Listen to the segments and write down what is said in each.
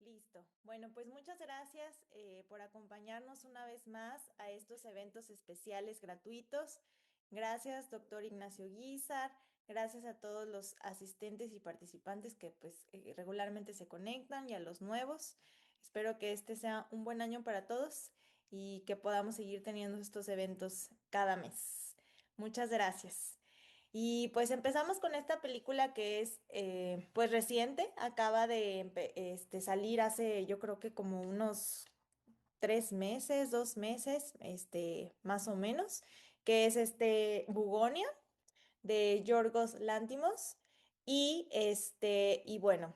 Listo. Bueno, pues muchas gracias por acompañarnos una vez más a estos eventos especiales gratuitos. Gracias, doctor Ignacio Guízar. Gracias a todos los asistentes y participantes que pues regularmente se conectan y a los nuevos. Espero que este sea un buen año para todos y que podamos seguir teniendo estos eventos cada mes. Muchas gracias. Y pues empezamos con esta película que es pues reciente, acaba de salir hace yo creo que como unos 3 meses, 2 meses, más o menos, que es Bugonia de Yorgos Lantimos. Y bueno,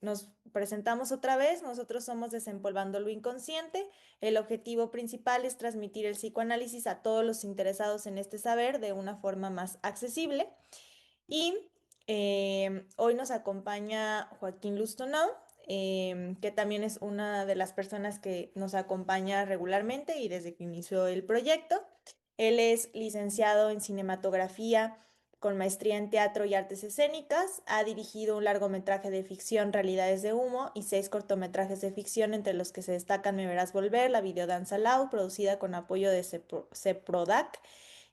nos presentamos otra vez. Nosotros somos Desempolvando lo Inconsciente. El objetivo principal es transmitir el psicoanálisis a todos los interesados en este saber de una forma más accesible. Y hoy nos acompaña Joaquín Lustonou, que también es una de las personas que nos acompaña regularmente y desde que inició el proyecto. Él es licenciado en cinematografía con maestría en teatro y artes escénicas. Ha dirigido un largometraje de ficción, Realidades de Humo, y 6 cortometrajes de ficción, entre los que se destacan Me Verás Volver, La Videodanza Lau, producida con apoyo de CEPRODAC,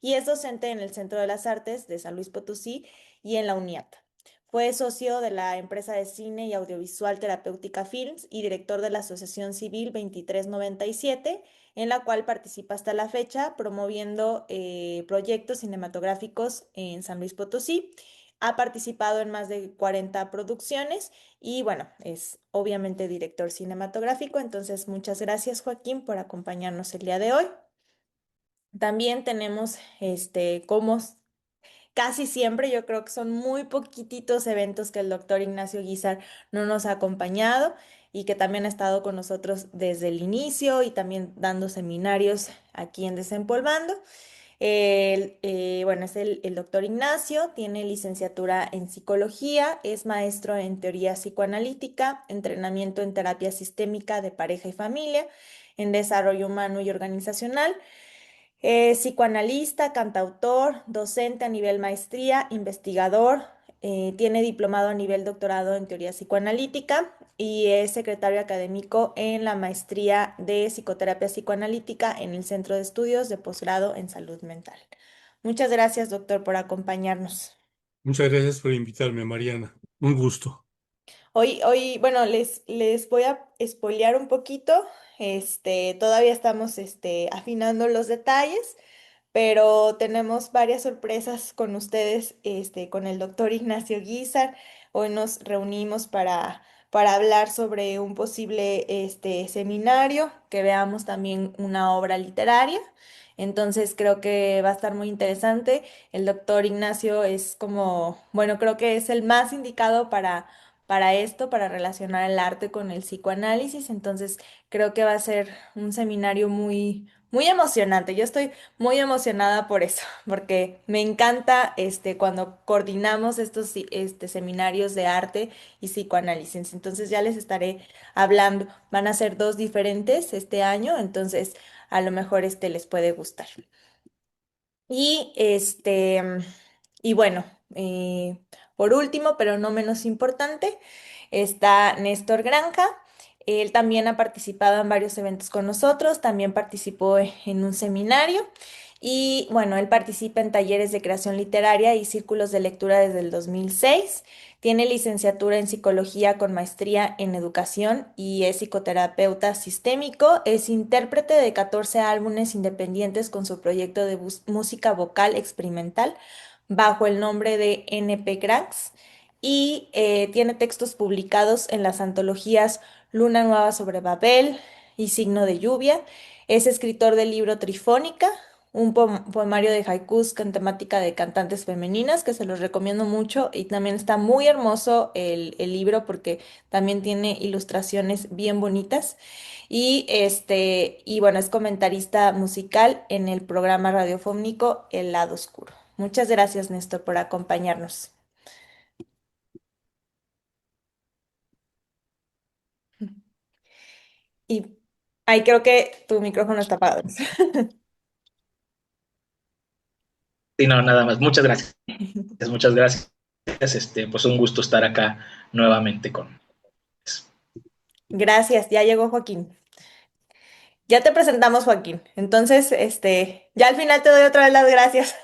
y es docente en el Centro de las Artes de San Luis Potosí y en la UNIAT. Fue socio de la empresa de cine y audiovisual Terapéutica Films y director de la Asociación Civil 2397, en la cual participa hasta la fecha promoviendo proyectos cinematográficos en San Luis Potosí. Ha participado en más de 40 producciones y bueno, es obviamente director cinematográfico. Entonces, muchas gracias, Joaquín, por acompañarnos el día de hoy. También tenemos como casi siempre, yo creo que son muy poquititos eventos que el doctor Ignacio Guizar no nos ha acompañado y que también ha estado con nosotros desde el inicio y también dando seminarios aquí en Desempolvando. Bueno, es el doctor Ignacio, tiene licenciatura en psicología, es maestro en teoría psicoanalítica, entrenamiento en terapia sistémica de pareja y familia, en desarrollo humano y organizacional. Es psicoanalista, cantautor, docente a nivel maestría, investigador, tiene diplomado a nivel doctorado en teoría psicoanalítica y es secretario académico en la maestría de psicoterapia psicoanalítica en el Centro de Estudios de Posgrado en Salud Mental. Muchas gracias, doctor, por acompañarnos. Muchas gracias por invitarme, Mariana. Un gusto. Hoy, bueno, les voy a spoilear un poquito. Todavía estamos, afinando los detalles, pero tenemos varias sorpresas con ustedes, con el doctor Ignacio Guízar. Hoy nos reunimos para hablar sobre un posible, seminario, que veamos también una obra literaria. Entonces creo que va a estar muy interesante. El doctor Ignacio es como, bueno, creo que es el más indicado para esto, para relacionar el arte con el psicoanálisis. Entonces creo que va a ser un seminario muy, muy emocionante. Yo estoy muy emocionada por eso, porque me encanta cuando coordinamos estos seminarios de arte y psicoanálisis. Entonces ya les estaré hablando. Van a ser dos diferentes este año, entonces a lo mejor les puede gustar. Y y bueno, por último, pero no menos importante, está Néstor Granja. Él también ha participado en varios eventos con nosotros, también participó en un seminario y bueno, él participa en talleres de creación literaria y círculos de lectura desde el 2006. Tiene licenciatura en psicología con maestría en educación y es psicoterapeuta sistémico. Es intérprete de 14 álbumes independientes con su proyecto de música vocal experimental bajo el nombre de NP Cracks y tiene textos publicados en las antologías Luna Nueva sobre Babel y Signo de Lluvia. Es escritor del libro Trifónica, un poemario de haikus con temática de cantantes femeninas, que se los recomiendo mucho. Y también está muy hermoso el libro porque también tiene ilustraciones bien bonitas. Y bueno, es comentarista musical en el programa radiofónico El Lado Oscuro. Muchas gracias, Néstor, por acompañarnos. Y ahí creo que tu micrófono está apagado. Sí, no, nada más. Muchas gracias. Muchas gracias. Pues un gusto estar acá nuevamente con. Gracias, ya llegó Joaquín. Ya te presentamos, Joaquín. Entonces, ya al final te doy otra vez las gracias.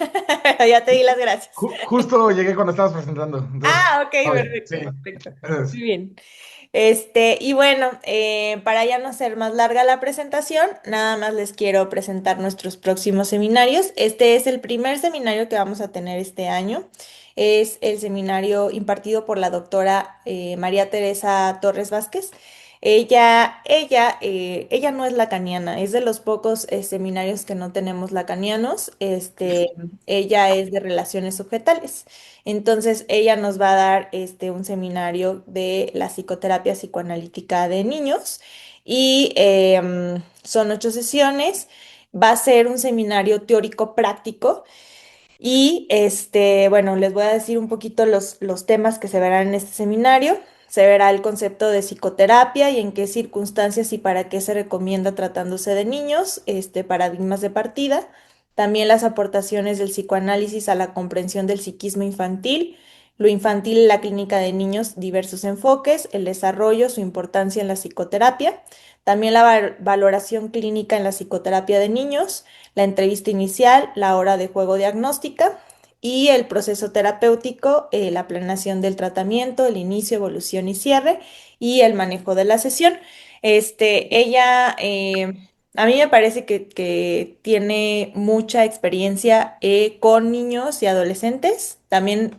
Ya te di las gracias. Justo llegué cuando estabas presentando. Entonces, Ah, ok, oye, sí. perfecto, perfecto. Muy bien. Y bueno, para ya no ser más larga la presentación, nada más les quiero presentar nuestros próximos seminarios. Este es el primer seminario que vamos a tener este año. Es el seminario impartido por la doctora María Teresa Torres Vázquez. Ella no es lacaniana, es de los pocos seminarios que no tenemos lacanianos. Ella es de relaciones objetales. Entonces, ella nos va a dar un seminario de la psicoterapia psicoanalítica de niños y son 8 sesiones. Va a ser un seminario teórico práctico y bueno, les voy a decir un poquito los temas que se verán en este seminario. Se verá el concepto de psicoterapia y en qué circunstancias y para qué se recomienda tratándose de niños, paradigmas de partida. También las aportaciones del psicoanálisis a la comprensión del psiquismo infantil, lo infantil en la clínica de niños, diversos enfoques, el desarrollo, su importancia en la psicoterapia. También la valoración clínica en la psicoterapia de niños, la entrevista inicial, la hora de juego diagnóstica y el proceso terapéutico, la planeación del tratamiento, el inicio, evolución y cierre y el manejo de la sesión. Ella, a mí me parece que tiene mucha experiencia con niños y adolescentes, también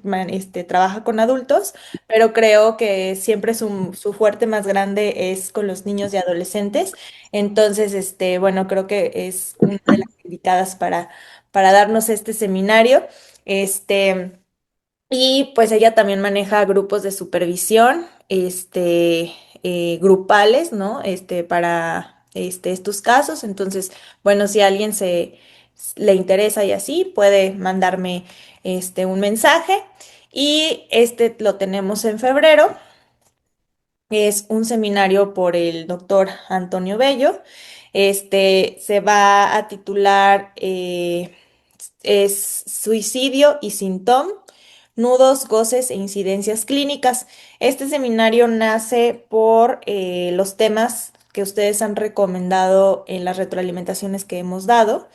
trabaja con adultos, pero creo que siempre su fuerte más grande es con los niños y adolescentes. Entonces, bueno, creo que es una de las indicadas para darnos este seminario. Este, y pues ella también maneja grupos de supervisión, grupales, ¿no? Para estos casos. Entonces, bueno, si a alguien le interesa y así, puede mandarme un mensaje. Y este lo tenemos en febrero. Es un seminario por el doctor Antonio Bello. Se va a titular es Suicidio y Sintóm, nudos, goces e incidencias clínicas. Este seminario nace por los temas que ustedes han recomendado en las retroalimentaciones que hemos dado.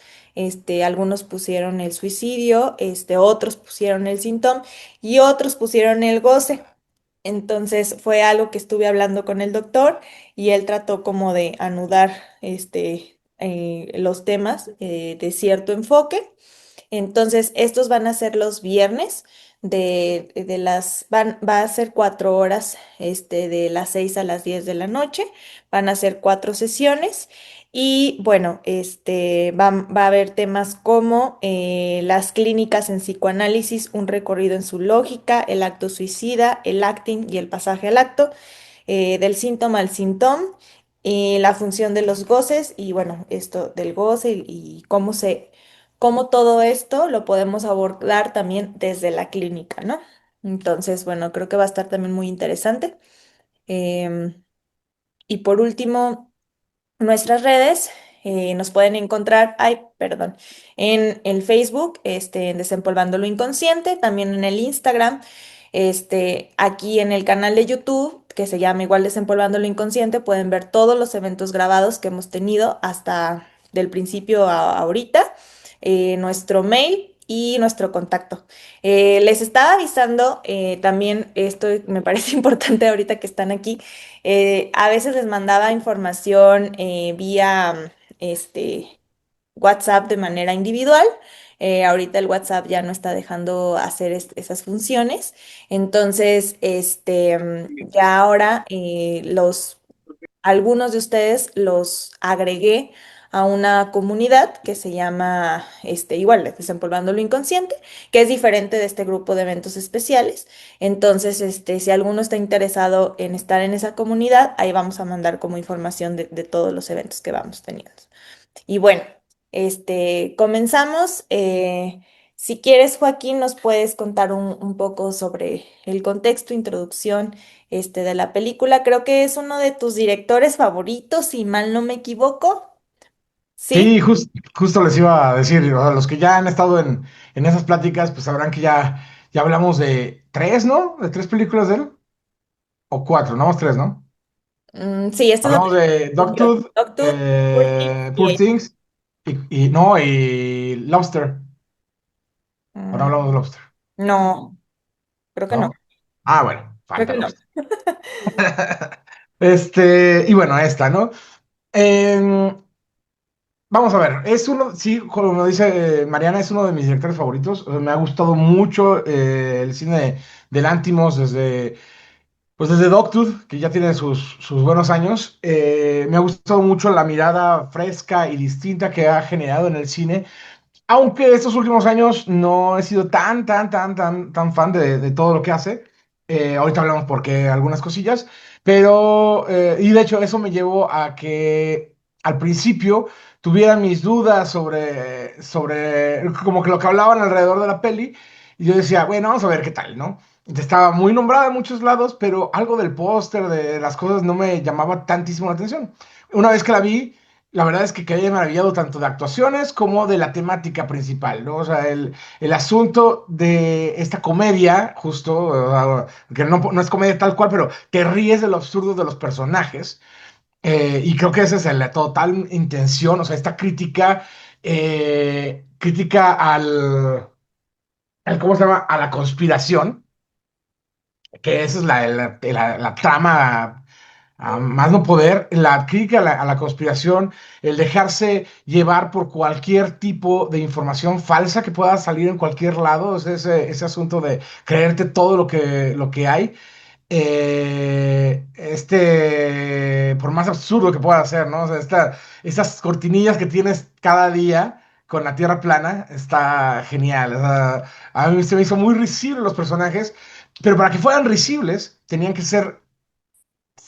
Algunos pusieron el suicidio, otros pusieron el sintóm y otros pusieron el goce. Entonces fue algo que estuve hablando con el doctor y él trató como de anudar los temas de cierto enfoque. Entonces, estos van a ser los viernes va a ser 4 horas, de las 6 a las 10 de la noche. Van a ser 4 sesiones. Y bueno, va a haber temas como las clínicas en psicoanálisis, un recorrido en su lógica, el acto suicida, el acting y el pasaje al acto, del síntoma al síntoma, la función de los goces y bueno, esto del goce y cómo todo esto lo podemos abordar también desde la clínica, ¿no? Entonces, bueno, creo que va a estar también muy interesante. Em, y por último, nuestras redes nos pueden encontrar, ay, perdón, en el Facebook, en Desempolvando lo Inconsciente, también en el Instagram, aquí en el canal de YouTube, que se llama igual Desempolvando lo Inconsciente, pueden ver todos los eventos grabados que hemos tenido hasta del principio a ahorita, nuestro mail y nuestro contacto. Les estaba avisando, también esto me parece importante ahorita que están aquí. A veces les mandaba información vía WhatsApp de manera individual. Ahorita el WhatsApp ya no está dejando hacer esas funciones. Entonces, ya ahora algunos de ustedes los agregué a una comunidad que se llama, igual, Desempolvando lo Inconsciente, que es diferente de este grupo de eventos especiales. Entonces, si alguno está interesado en estar en esa comunidad, ahí vamos a mandar como información de todos los eventos que vamos teniendo. Y bueno, comenzamos. Si quieres, Joaquín, nos puedes contar un poco sobre el contexto, introducción, de la película. Creo que es uno de tus directores favoritos, si mal no me equivoco. ¿Sí? Sí, justo les iba a decir, o sea, los que ya han estado en esas pláticas, pues sabrán que ya hablamos de tres, ¿no? De tres películas de él, o cuatro, no, tres, ¿no? Sí, esta es la Hablamos de tercera. Dogtooth, Dogtooth, Poor Things Poor y Things, y Lobster. ¿O no mm, hablamos de Lobster? no, creo que no. ¿No? Ah, bueno, Creo falta que no. Lobster. Y bueno, esta, ¿no? Em, Vamos a ver, es uno, sí, como dice Mariana, es uno de mis directores favoritos. Me ha gustado mucho el cine de Lanthimos desde Dogtooth, que ya tiene sus buenos años. Me ha gustado mucho la mirada fresca y distinta que ha generado en el cine, aunque estos últimos años no he sido tan fan de todo lo que hace. Ahorita hablamos por qué algunas cosillas, pero, y de hecho eso me llevó a que al principio tuviera mis dudas sobre como que lo que hablaban alrededor de la peli, y yo decía, bueno, vamos a ver qué tal, ¿no? Estaba muy nombrada en muchos lados, pero algo del póster, de las cosas, no me llamaba tantísimo la atención. Una vez que la vi, la verdad es que quedé maravillado tanto de actuaciones como de la temática principal, ¿no? O sea, el asunto de esta comedia, justo, que no es comedia tal cual, pero te ríes de lo absurdo de los personajes. Y creo que esa es la total intención, o sea, esta crítica ¿cómo se llama? A la conspiración, que esa es la trama a más no poder, la crítica a la conspiración, el dejarse llevar por cualquier tipo de información falsa que pueda salir en cualquier lado, o sea, ese asunto de creerte todo lo que hay, por más absurdo que pueda ser, ¿no? O sea, estas cortinillas que tienes cada día con la Tierra plana, está genial. O sea, a mí se me hizo muy risible los personajes, pero para que fueran risibles, tenían que ser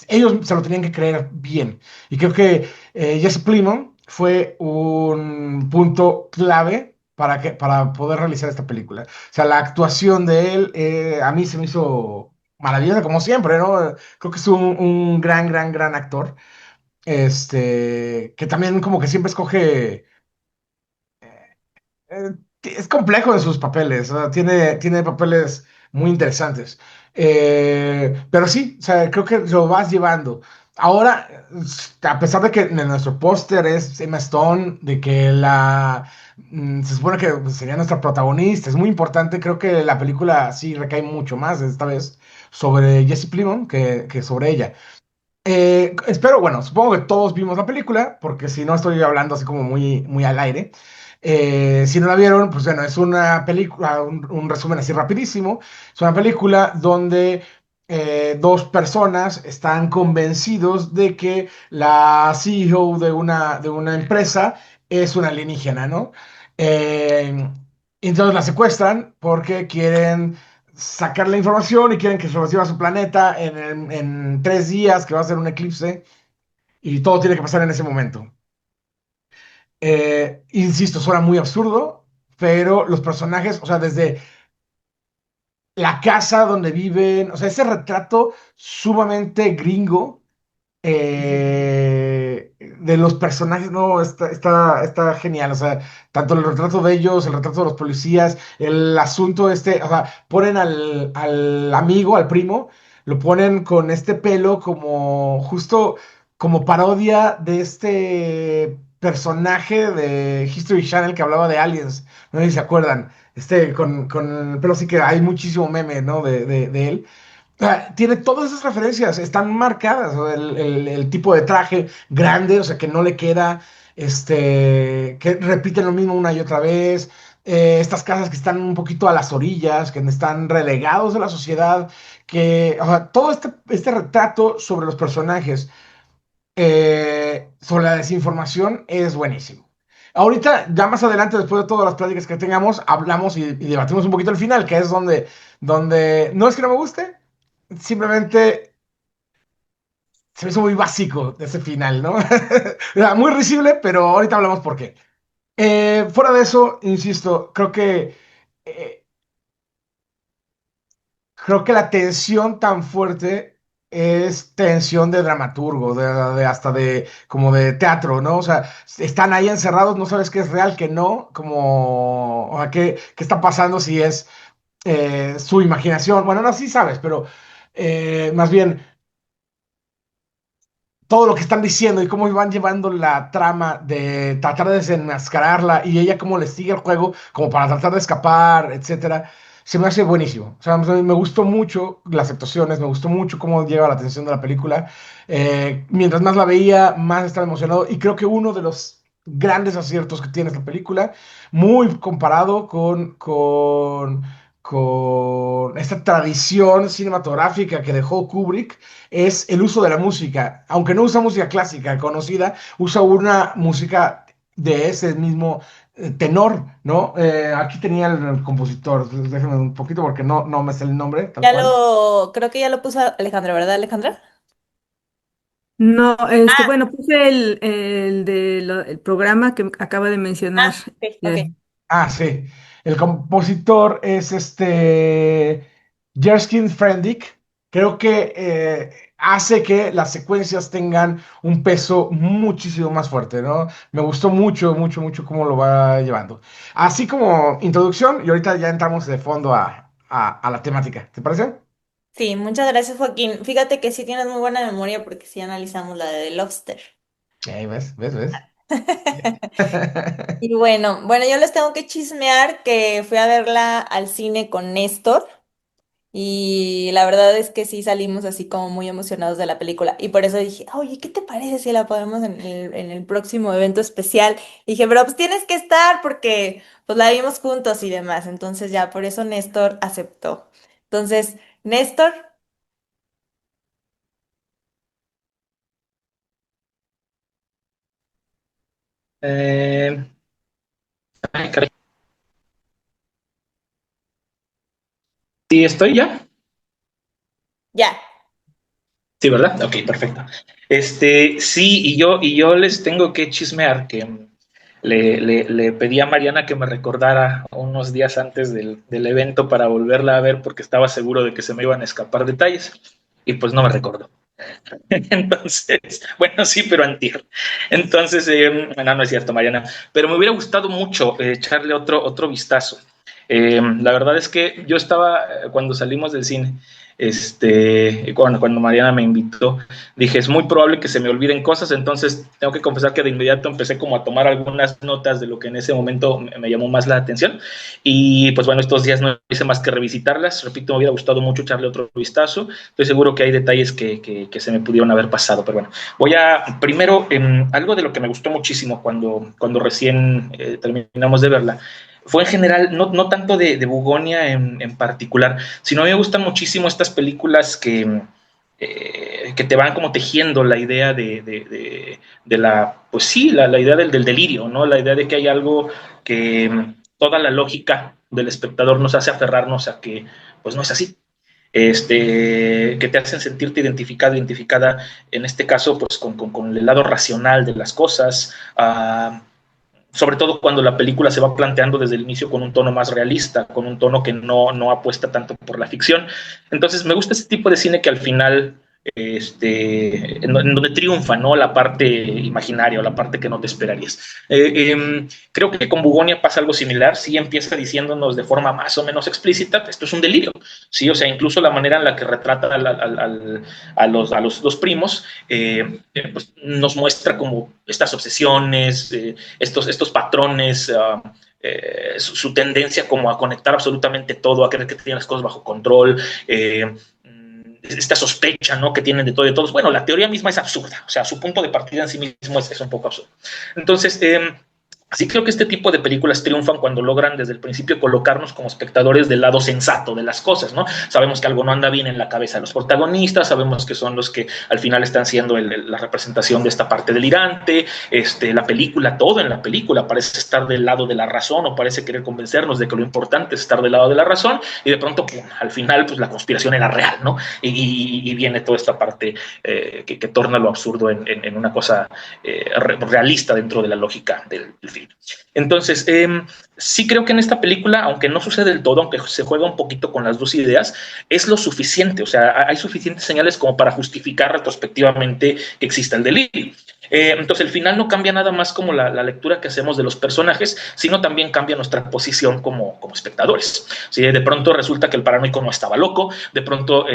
ellos se lo tenían que creer bien. Y creo que Jesse Plemons fue un punto clave para poder realizar esta película. O sea, la actuación de él a mí se me hizo maravillosa, como siempre, ¿no? Creo que es un gran actor. Que también como que siempre escoge es complejo en sus papeles, o sea, tiene papeles muy interesantes. Pero sí, o sea, creo que lo vas llevando. Ahora, a pesar de que en nuestro póster es Emma Stone, de que se supone que pues, sería nuestra protagonista, es muy importante, creo que la película sí recae mucho más esta vez sobre Jessie Plemons que sobre ella. Espero, bueno, supongo que todos vimos la película, porque si no estoy hablando así como muy al aire. Si no la vieron, pues bueno, es una película, un resumen así rapidísimo. Es una película donde dos personas están convencidos de que la CEO de una empresa es una alienígena, ¿no? Eh, entonces la secuestran porque quieren sacar la información y quieren que se los lleve a su planeta en 3 días, que va a ser un eclipse, y todo tiene que pasar en ese momento. Insisto, suena muy absurdo, pero los personajes, o sea, desde la casa donde viven, o sea, ese retrato sumamente gringo de los personajes, no, está genial, o sea, tanto el retrato de ellos, el retrato de los policías, el asunto o sea, ponen al amigo, al primo, lo ponen con este pelo como justo como parodia de este personaje de History Channel que hablaba de aliens, no sé si se acuerdan, con el pelo sí que hay muchísimo meme, ¿no? De él. Tiene todas esas referencias, están marcadas, o el tipo de traje grande, o sea, que no le queda, que repiten lo mismo una y otra vez, estas casas que están un poquito a las orillas, que están relegados de la sociedad, o sea, todo este retrato sobre los personajes, sobre la desinformación es buenísimo. Ahorita, ya más adelante, después de todas las pláticas que tengamos, hablamos y debatimos un poquito el final, que es donde no es que no me guste, simplemente se me hizo muy básico ese final, ¿no? Era muy risible, pero ahorita hablamos por qué. Fuera de eso, insisto, eh, creo que la tensión tan fuerte. es tensión de dramaturgo, hasta de como de teatro, ¿no? O sea, están ahí encerrados, no sabes qué es real, qué no, como, o sea, qué está pasando si es su imaginación. Bueno, no, sí sabes, pero más bien todo lo que están diciendo y cómo van llevando la trama de tratar de desenmascararla y ella cómo le sigue el juego como para tratar de escapar, etcétera, se me hace buenísimo. O sea, me gustó mucho las actuaciones, me gustó mucho cómo lleva la atención de la película. Mientras más la veía, más estaba emocionado y creo que uno de los grandes aciertos que tiene esta película, muy comparado con esta tradición cinematográfica que dejó Kubrick, es el uso de la música. Aunque no usa música clásica conocida, usa una música de ese mismo tenor, ¿no? Aquí tenía el compositor, déjenme un poquito porque no me sé el nombre, tal cual. Creo que ya lo puso Alejandra, ¿verdad, Alejandra? No, Ah, bueno, puse el programa que acaba de mencionar. ok, ok. eh, Ah, sí. El compositor es Jerskin Frendik. Creo que hace que las secuencias tengan un peso muchísimo más fuerte, ¿no? Me gustó mucho, mucho, mucho cómo lo va llevando. Así como introducción, y ahorita ya entramos de fondo a la temática. ¿Te parece? Sí, muchas gracias, Joaquín. Fíjate que sí tienes muy buena memoria porque sí analizamos la de The Lobster. Ahí ves, ves, ves. Y bueno, yo les tengo que chismear que fui a verla al cine con Néstor y la verdad es que sí salimos así como muy emocionados de la película y por eso dije, oye, ¿qué te parece si la podemos en el próximo evento especial? Y dije, pero pues tienes que estar porque pues la vimos juntos y demás, entonces ya por eso Néstor aceptó. Entonces, Néstor, Eh, ay, caray. ¿Sí estoy ya? ya. Sí, ¿verdad? Ok, perfecto. Sí, y yo les tengo que chismear que le pedí a Mariana que me recordara unos días antes del evento para volverla a ver porque estaba seguro de que se me iban a escapar detalles y pues no me recordó. Entonces, bueno, sí, pero antier. Entonces, no es cierto, Mariana, pero me hubiera gustado mucho echarle otro vistazo. La verdad es que yo estaba, cuando salimos del cine, cuando Mariana me invitó, dije, es muy probable que se me olviden cosas, entonces tengo que confesar que de inmediato empecé como a tomar algunas notas de lo que en ese momento me llamó más la atención. Y pues bueno, estos días no hice más que revisitarlas. Repito, me hubiera gustado mucho echarle otro vistazo. Estoy seguro que hay detalles que se me pudieron haber pasado, pero bueno, voy a primero, algo de lo que me gustó muchísimo cuando recién terminamos de verla, fue en general, no tanto de Bugonia en particular, sino a mí me gustan muchísimo estas películas que te van como tejiendo la idea de la, pues sí, la idea del delirio, ¿no? La idea de que hay algo que toda la lógica del espectador nos hace aferrarnos a que pues no es así, que te hacen sentirte identificado, identificada, en este caso, pues con el lado racional de las cosas, sobre todo cuando la película se va planteando desde el inicio con un tono más realista, con un tono que no apuesta tanto por la ficción. Entonces, me gusta ese tipo de cine que al final en donde triunfa, ¿no? La parte imaginaria o la parte que no te esperarías. Creo que con Bugonia pasa algo similar, sí empieza diciéndonos de forma más o menos explícita, esto es un delirio, sí, o sea, incluso la manera en la que retrata los primos, pues nos muestra como estas obsesiones, estos patrones, su tendencia como a conectar absolutamente todo, a creer que tienen las cosas bajo control, esta sospecha, ¿no?, que tienen de todo y de todos. Bueno, la teoría misma es absurda, o sea, su punto de partida en sí mismo es un poco absurdo. Entonces, sí creo que este tipo de películas triunfan cuando logran desde el principio colocarnos como espectadores del lado sensato de las cosas, ¿no? Sabemos que algo no anda bien en la cabeza de los protagonistas, sabemos que son los que al final están siendo la representación de esta parte delirante, la película, todo en la película parece estar del lado de la razón o parece querer convencernos de que lo importante es estar del lado de la razón y de pronto, pum, al final, pues la conspiración era real, ¿no? Y viene toda esta parte que torna lo absurdo en una cosa realista dentro de la lógica del film. Entonces, sí creo que en esta película, aunque no sucede del todo, aunque se juega un poquito con las dos ideas, es lo suficiente, o sea, hay suficientes señales como para justificar retrospectivamente que exista el delirio. Entonces, el final no cambia nada más como la lectura que hacemos de los personajes, sino también cambia nuestra posición como espectadores. ¿Sí? De pronto resulta que el paranoico no estaba loco, de pronto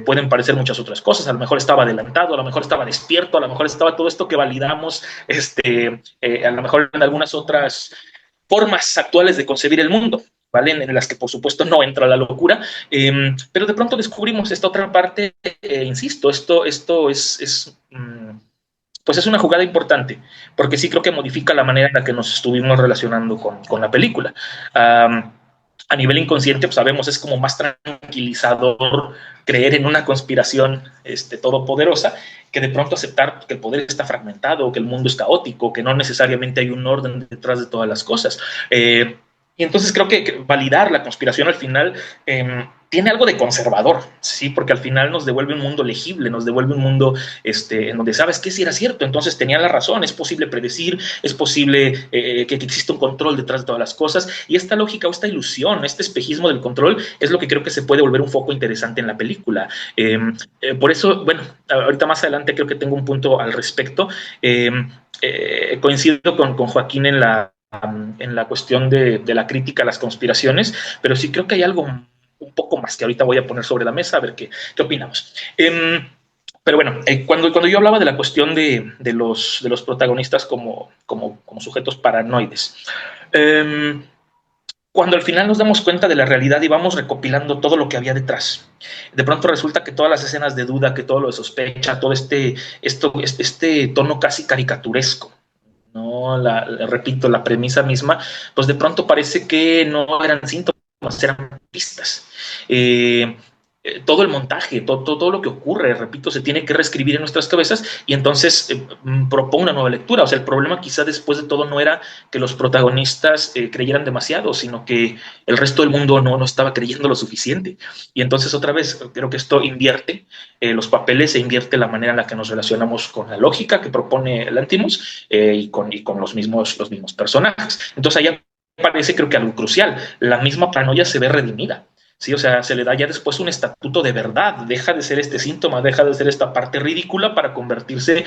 pueden parecer muchas otras cosas, a lo mejor estaba adelantado, a lo mejor estaba despierto, a lo mejor estaba todo esto que validamos, a lo mejor en algunas otras formas actuales de concebir el mundo, ¿vale? En las que por supuesto no entra la locura, pero de pronto descubrimos esta otra parte, insisto, esto pues es una jugada importante, porque sí creo que modifica la manera en la que nos estuvimos relacionando con la película. A nivel inconsciente, pues sabemos, es como más tranquilizador creer en una conspiración todopoderosa que de pronto aceptar que el poder está fragmentado, que el mundo es caótico, que no necesariamente hay un orden detrás de todas las cosas. Y entonces creo que validar la conspiración al final tiene algo de conservador, ¿sí? Porque al final nos devuelve un mundo legible, nos devuelve un mundo en donde sabes que sí era cierto, entonces tenía la razón, es posible predecir, es posible que exista un control detrás de todas las cosas, y esta lógica o esta ilusión, este espejismo del control es lo que creo que se puede volver un foco interesante en la película. Por eso, bueno, ahorita más adelante creo que tengo un punto al respecto. Coincido con Joaquín en la cuestión de la crítica a las conspiraciones, pero sí creo que hay algo un poco más que ahorita voy a poner sobre la mesa a ver qué opinamos. Pero bueno, cuando yo hablaba de la cuestión de los protagonistas como sujetos paranoides, cuando al final nos damos cuenta de la realidad y vamos recopilando todo lo que había detrás, de pronto resulta que todas las escenas de duda, que todo lo de sospecha, todo este tono casi caricaturesco, ¿no? Repito, la premisa misma, pues de pronto parece que no eran síntomas, eran pistas. Todo el montaje, todo lo que ocurre, repito, se tiene que reescribir en nuestras cabezas y entonces propone una nueva lectura. O sea, el problema quizá después de todo no era que los protagonistas creyeran demasiado, sino que el resto del mundo no estaba creyendo lo suficiente. Y entonces otra vez creo que esto invierte los papeles e invierte la manera en la que nos relacionamos con la lógica que propone Lanthimos y con los mismos personajes. Entonces allá parece creo que algo crucial, la misma paranoia se ve redimida. Sí, o sea, se le da ya después un estatuto de verdad, deja de ser este síntoma, deja de ser esta parte ridícula para convertirse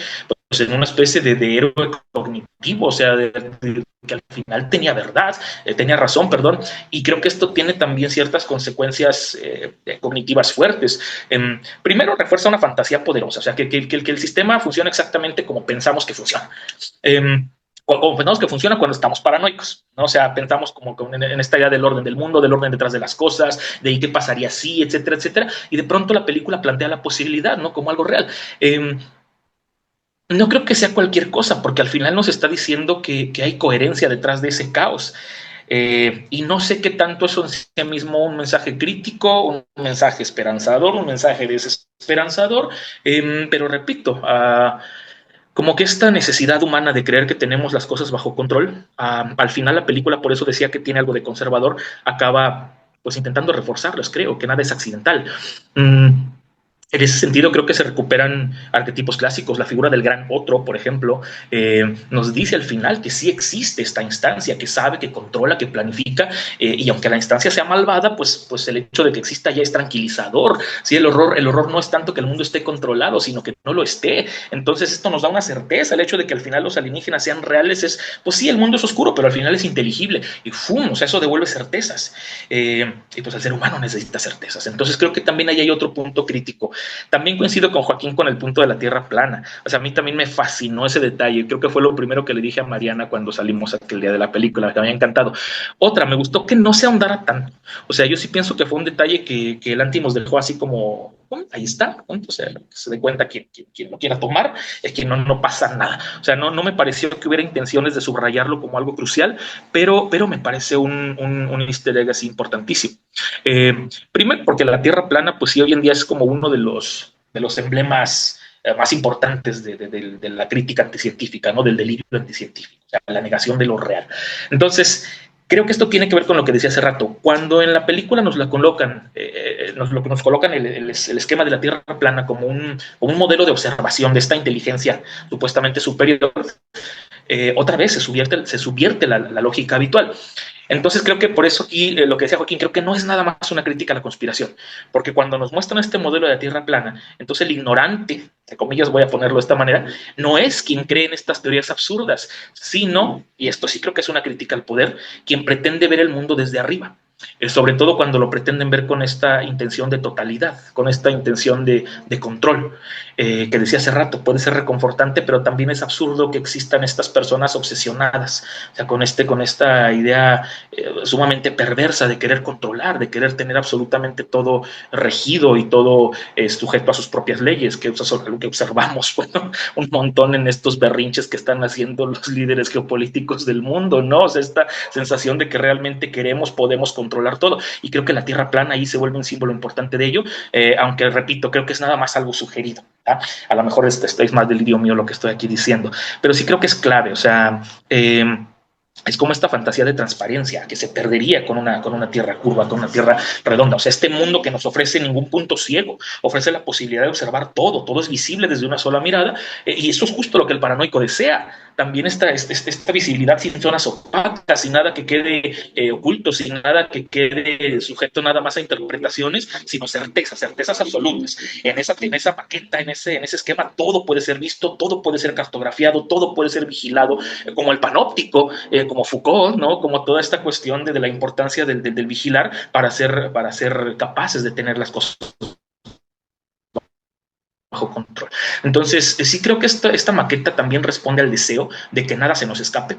pues, en una especie de héroe cognitivo, o sea, que al final tenía verdad, tenía razón, perdón, y creo que esto tiene también ciertas consecuencias cognitivas fuertes. Primero, refuerza una fantasía poderosa, o sea, que el sistema funciona exactamente como pensamos que funciona. O pensamos que funciona cuando estamos paranoicos, ¿no? O sea, pensamos como en esta idea del orden del mundo, del orden detrás de las cosas, de ahí qué pasaría si, etcétera, etcétera, y de pronto la película plantea la posibilidad, ¿no? Como algo real. No creo que sea cualquier cosa, porque al final nos está diciendo que hay coherencia detrás de ese caos. Y no sé qué tanto eso en sí mismo un mensaje crítico, un mensaje esperanzador, un mensaje desesperanzador, pero repito, como que esta necesidad humana de creer que tenemos las cosas bajo control, al final la película, por eso decía que tiene algo de conservador, acaba pues intentando reforzarlos, creo que nada es accidental. En ese sentido creo que se recuperan arquetipos clásicos. La figura del gran otro, por ejemplo, nos dice al final que sí existe esta instancia, que sabe, que controla, que planifica, y aunque la instancia sea malvada, pues el hecho de que exista ya es tranquilizador. ¿Sí? El horror no es tanto que el mundo esté controlado, sino que no lo esté. Entonces esto nos da una certeza. El hecho de que al final los alienígenas sean reales es, pues sí, el mundo es oscuro, pero al final es inteligible. Y ¡fum! O sea, eso devuelve certezas. Y pues el ser humano necesita certezas. Entonces creo que también ahí hay otro punto crítico. También coincido con Joaquín con el punto de la Tierra plana. O sea, a mí también me fascinó ese detalle. Creo que fue lo primero que le dije a Mariana cuando salimos aquel día de la película. Me había encantado. Otra, me gustó que no se ahondara tanto. O sea, yo sí pienso que fue un detalle que Lanthimos dejó así como, bueno, ahí está. O sea, que se dé cuenta quien lo quiera tomar, es que no pasa nada. O sea, no me pareció que hubiera intenciones de subrayarlo como algo crucial, pero me parece un easter egg así importantísimo. Primero, porque la Tierra plana, pues sí, hoy en día es como uno de los emblemas más importantes de la crítica anticientífica, ¿no? Del delirio anticientífico, o sea, la negación de lo real. Entonces, creo que esto tiene que ver con lo que decía hace rato. Cuando en la película nos colocan el esquema de la Tierra plana como un modelo de observación de esta inteligencia supuestamente superior, otra vez se subvierte la lógica habitual. Entonces creo que por eso aquí lo que decía Joaquín, creo que no es nada más una crítica a la conspiración, porque cuando nos muestran este modelo de la Tierra plana, entonces el ignorante, entre comillas voy a ponerlo de esta manera, no es quien cree en estas teorías absurdas, sino, y esto sí creo que es una crítica al poder, quien pretende ver el mundo desde arriba. Sobre todo cuando lo pretenden ver con esta intención de totalidad, con esta intención de control, que decía hace rato, puede ser reconfortante, pero también es absurdo que existan estas personas obsesionadas, o sea, con esta idea sumamente perversa de querer controlar, de querer tener absolutamente todo regido y todo sujeto a sus propias leyes, que es lo que observamos, bueno, un montón en estos berrinches que están haciendo los líderes geopolíticos del mundo, ¿no? O sea, esta sensación de que realmente queremos, podemos controlar todo. Y creo que la Tierra plana ahí se vuelve un símbolo importante de ello, aunque repito, creo que es nada más algo sugerido. A lo mejor es más delirio mío lo que estoy aquí diciendo, pero sí creo que es clave, o sea, es como esta fantasía de transparencia que se perdería con una tierra curva, con una tierra redonda. O sea, este mundo que nos ofrece ningún punto ciego, ofrece la posibilidad de observar todo, todo es visible desde una sola mirada, y eso es justo lo que el paranoico desea. También esta visibilidad sin zonas opacas, sin nada que quede oculto, sin nada que quede sujeto nada más a interpretaciones, sino certezas absolutas. En esa maqueta, en ese esquema, todo puede ser visto, todo puede ser cartografiado, todo puede ser vigilado, como el panóptico, como Foucault, ¿no? Como toda esta cuestión de la importancia del vigilar para ser capaces de tener las cosas bajo control. Entonces, sí creo que esta maqueta también responde al deseo de que nada se nos escape.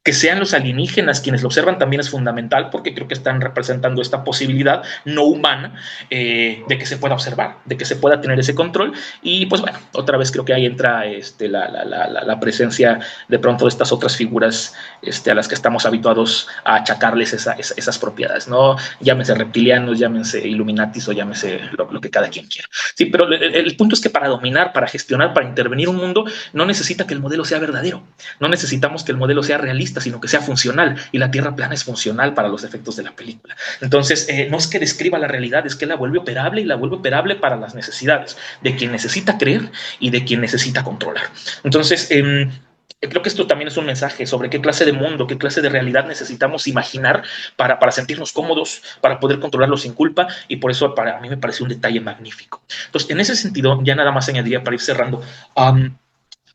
Que sean los alienígenas quienes lo observan también es fundamental, porque creo que están representando esta posibilidad no humana de que se pueda observar, de que se pueda tener ese control. Y pues bueno, otra vez creo que ahí entra la presencia de pronto de estas otras figuras a las que estamos habituados a achacarles esas propiedades, ¿no? Llámense reptilianos, llámense Illuminatis o llámense lo que cada quien quiera. Sí, pero el punto es que para dominar, para gestionar, para intervenir un mundo, no necesita que el modelo sea verdadero, no necesitamos que el modelo sea realista, sino que sea funcional, y la Tierra plana es funcional para los efectos de la película. Entonces, no es que describa la realidad, es que la vuelve operable, y la vuelve operable para las necesidades de quien necesita creer y de quien necesita controlar. Entonces, creo que esto también es un mensaje sobre qué clase de mundo, qué clase de realidad necesitamos imaginar para sentirnos cómodos, para poder controlarlo sin culpa, y por eso para mí me parece un detalle magnífico. Entonces, en ese sentido, ya nada más añadiría para ir cerrando,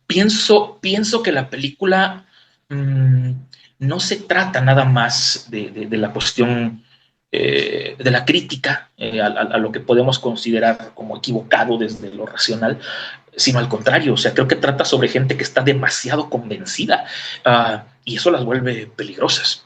pienso que la película mmm, no se trata nada más de la cuestión de la crítica a lo que podemos considerar como equivocado desde lo racional, sino al contrario, o sea, creo que trata sobre gente que está demasiado convencida, y eso las vuelve peligrosas.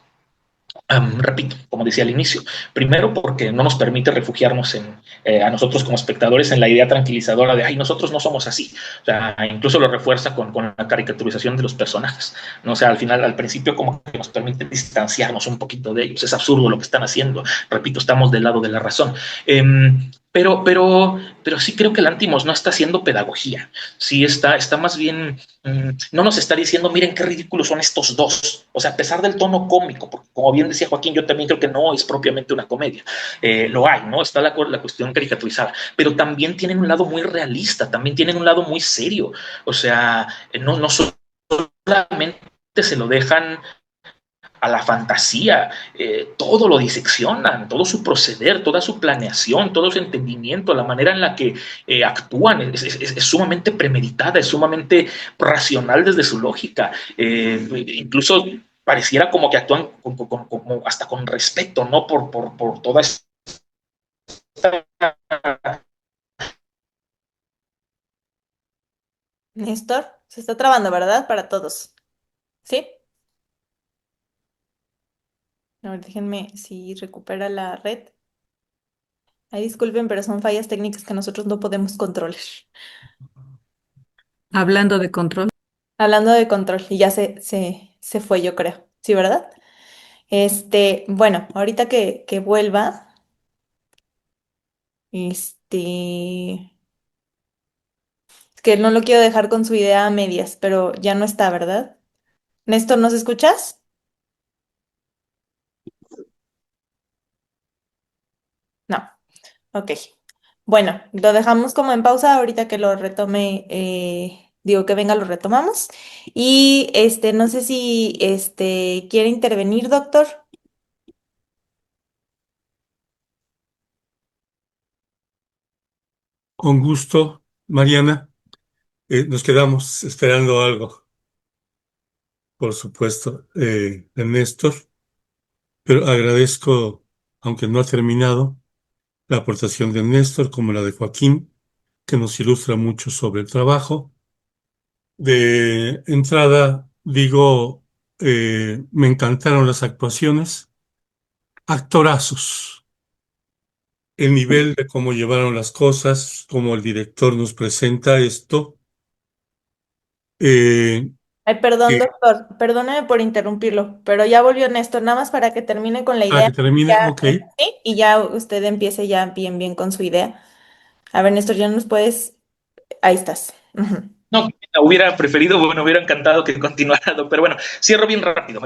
Repito, como decía al inicio, primero porque no nos permite refugiarnos a nosotros como espectadores en la idea tranquilizadora de, ay, nosotros no somos así. O sea, incluso lo refuerza con la caricaturización de los personajes, ¿no? O sea, al final, al principio, como que nos permite distanciarnos un poquito de ellos. Es absurdo lo que están haciendo. Repito, estamos del lado de la razón. Pero sí creo que el Lantimos no está haciendo pedagogía. Sí está más bien, no nos está diciendo, miren qué ridículos son estos dos. O sea, a pesar del tono cómico, porque como bien decía Joaquín, yo también creo que no es propiamente una comedia. Lo hay, ¿no? Está la cuestión caricaturizada, pero también tienen un lado muy realista, también tienen un lado muy serio. O sea, no solamente se lo dejan a la fantasía, todo lo diseccionan, todo su proceder, toda su planeación, todo su entendimiento, la manera en la que actúan es sumamente premeditada, es sumamente racional desde su lógica, incluso pareciera como que actúan como hasta con respeto, ¿no? Por toda esta... Néstor, se está trabando, ¿verdad? Para todos. ¿Sí? A ver, déjenme si recupera la red. Ay, disculpen, pero son fallas técnicas que nosotros no podemos controlar. Hablando de control. Hablando de control, y ya se fue, yo creo. ¿Sí, verdad? Bueno, ahorita que vuelva, es que no lo quiero dejar con su idea a medias, pero ya no está, ¿verdad? Néstor, ¿nos escuchas? No. Ok. Bueno, lo dejamos como en pausa ahorita que lo retome digo que venga, lo retomamos. Y no sé si quiere intervenir, doctor. Con gusto, Mariana. Nos quedamos esperando algo, por supuesto, de Néstor, pero agradezco, aunque no ha terminado, la aportación de Néstor como la de Joaquín, que nos ilustra mucho sobre el trabajo. De entrada, digo, me encantaron las actuaciones, actorazos, el nivel de cómo llevaron las cosas, cómo el director nos presenta esto. eh, Ay, perdón, que, doctor, perdóneme por interrumpirlo, pero ya volvió Néstor, nada más para que termine con la para idea. que termine, Ya, ok. ¿sí? Y ya usted empiece ya bien, bien con su idea. A ver, Néstor, ya nos puedes. Ahí estás. Ujú. No, hubiera preferido, bueno, hubiera encantado que continuara, pero bueno, cierro bien rápido.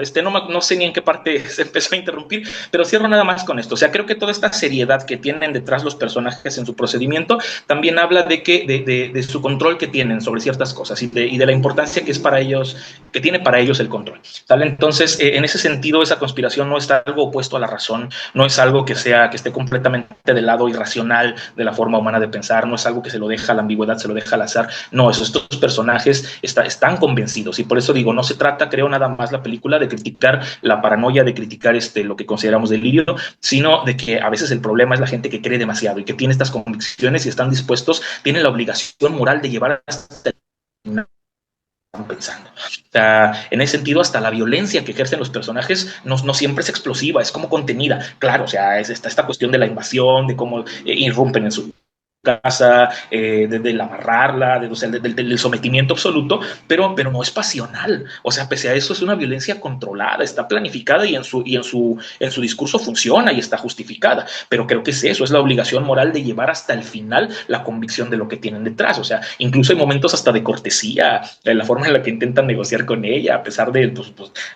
No sé ni en qué parte se empezó a interrumpir, pero cierro nada más con esto. O sea, creo que toda esta seriedad que tienen detrás los personajes en su procedimiento también habla de su control que tienen sobre ciertas cosas y de la importancia que es para ellos, que tiene para ellos el control. ¿Vale? Entonces, en ese sentido, esa conspiración no está algo opuesto a la razón, no es algo que esté completamente del lado irracional de la forma humana de pensar, no es algo que se lo deja a la ambigüedad, se lo deja al azar. No, estos personajes están convencidos y por eso digo, no se trata, creo, nada más la película de criticar la paranoia, de criticar lo que consideramos delirio, sino de que a veces el problema es la gente que cree demasiado y que tiene estas convicciones y están dispuestos, tienen la obligación moral de llevar hasta el final pensando. O sea, en ese sentido, hasta la violencia que ejercen los personajes no siempre es explosiva, es como contenida. Claro, o sea, está esta cuestión de la invasión, de cómo irrumpen en su casa, del amarrarla, o sea, del sometimiento absoluto, pero no es pasional. O sea, pese a eso es una violencia controlada, está planificada y en su discurso funciona y está justificada. Pero creo que es eso, es la obligación moral de llevar hasta el final la convicción de lo que tienen detrás. O sea, incluso hay momentos hasta de cortesía, la forma en la que intentan negociar con ella, a pesar de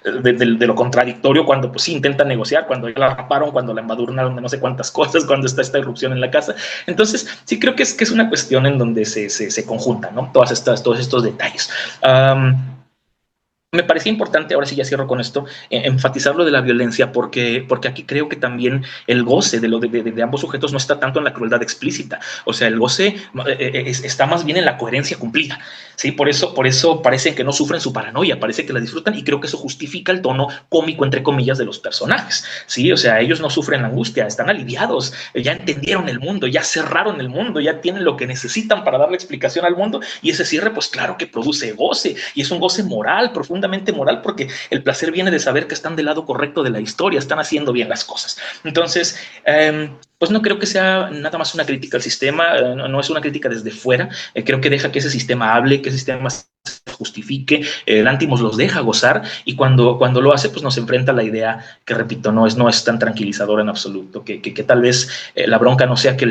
lo contradictorio, cuando pues sí intentan negociar, cuando la raparon, cuando la embadurnaron de no sé cuántas cosas, cuando está esta irrupción en la casa. Entonces, sí creo que es una cuestión en donde se conjuntan, ¿no? Todos estos detalles. Me parecía importante, ahora sí ya cierro con esto, enfatizar lo de la violencia, porque aquí creo que también el goce de ambos sujetos no está tanto en la crueldad explícita. O sea, el goce está más bien en la coherencia cumplida. ¿Sí? Por eso parece que no sufren su paranoia, parece que la disfrutan y creo que eso justifica el tono cómico, entre comillas, de los personajes. ¿Sí? O sea, ellos no sufren angustia, están aliviados, ya entendieron el mundo, ya cerraron el mundo, ya tienen lo que necesitan para darle explicación al mundo y ese cierre, pues claro que produce goce y es un goce moral, profundo moral, porque el placer viene de saber que están del lado correcto de la historia, están haciendo bien las cosas. Entonces, pues no creo que sea nada más una crítica al sistema, no es una crítica desde fuera, creo que deja que ese sistema hable, que ese sistema se justifique, Lantimos los deja gozar y cuando lo hace, pues nos enfrenta a la idea que, repito, no es tan tranquilizadora en absoluto, que tal vez la bronca no sea que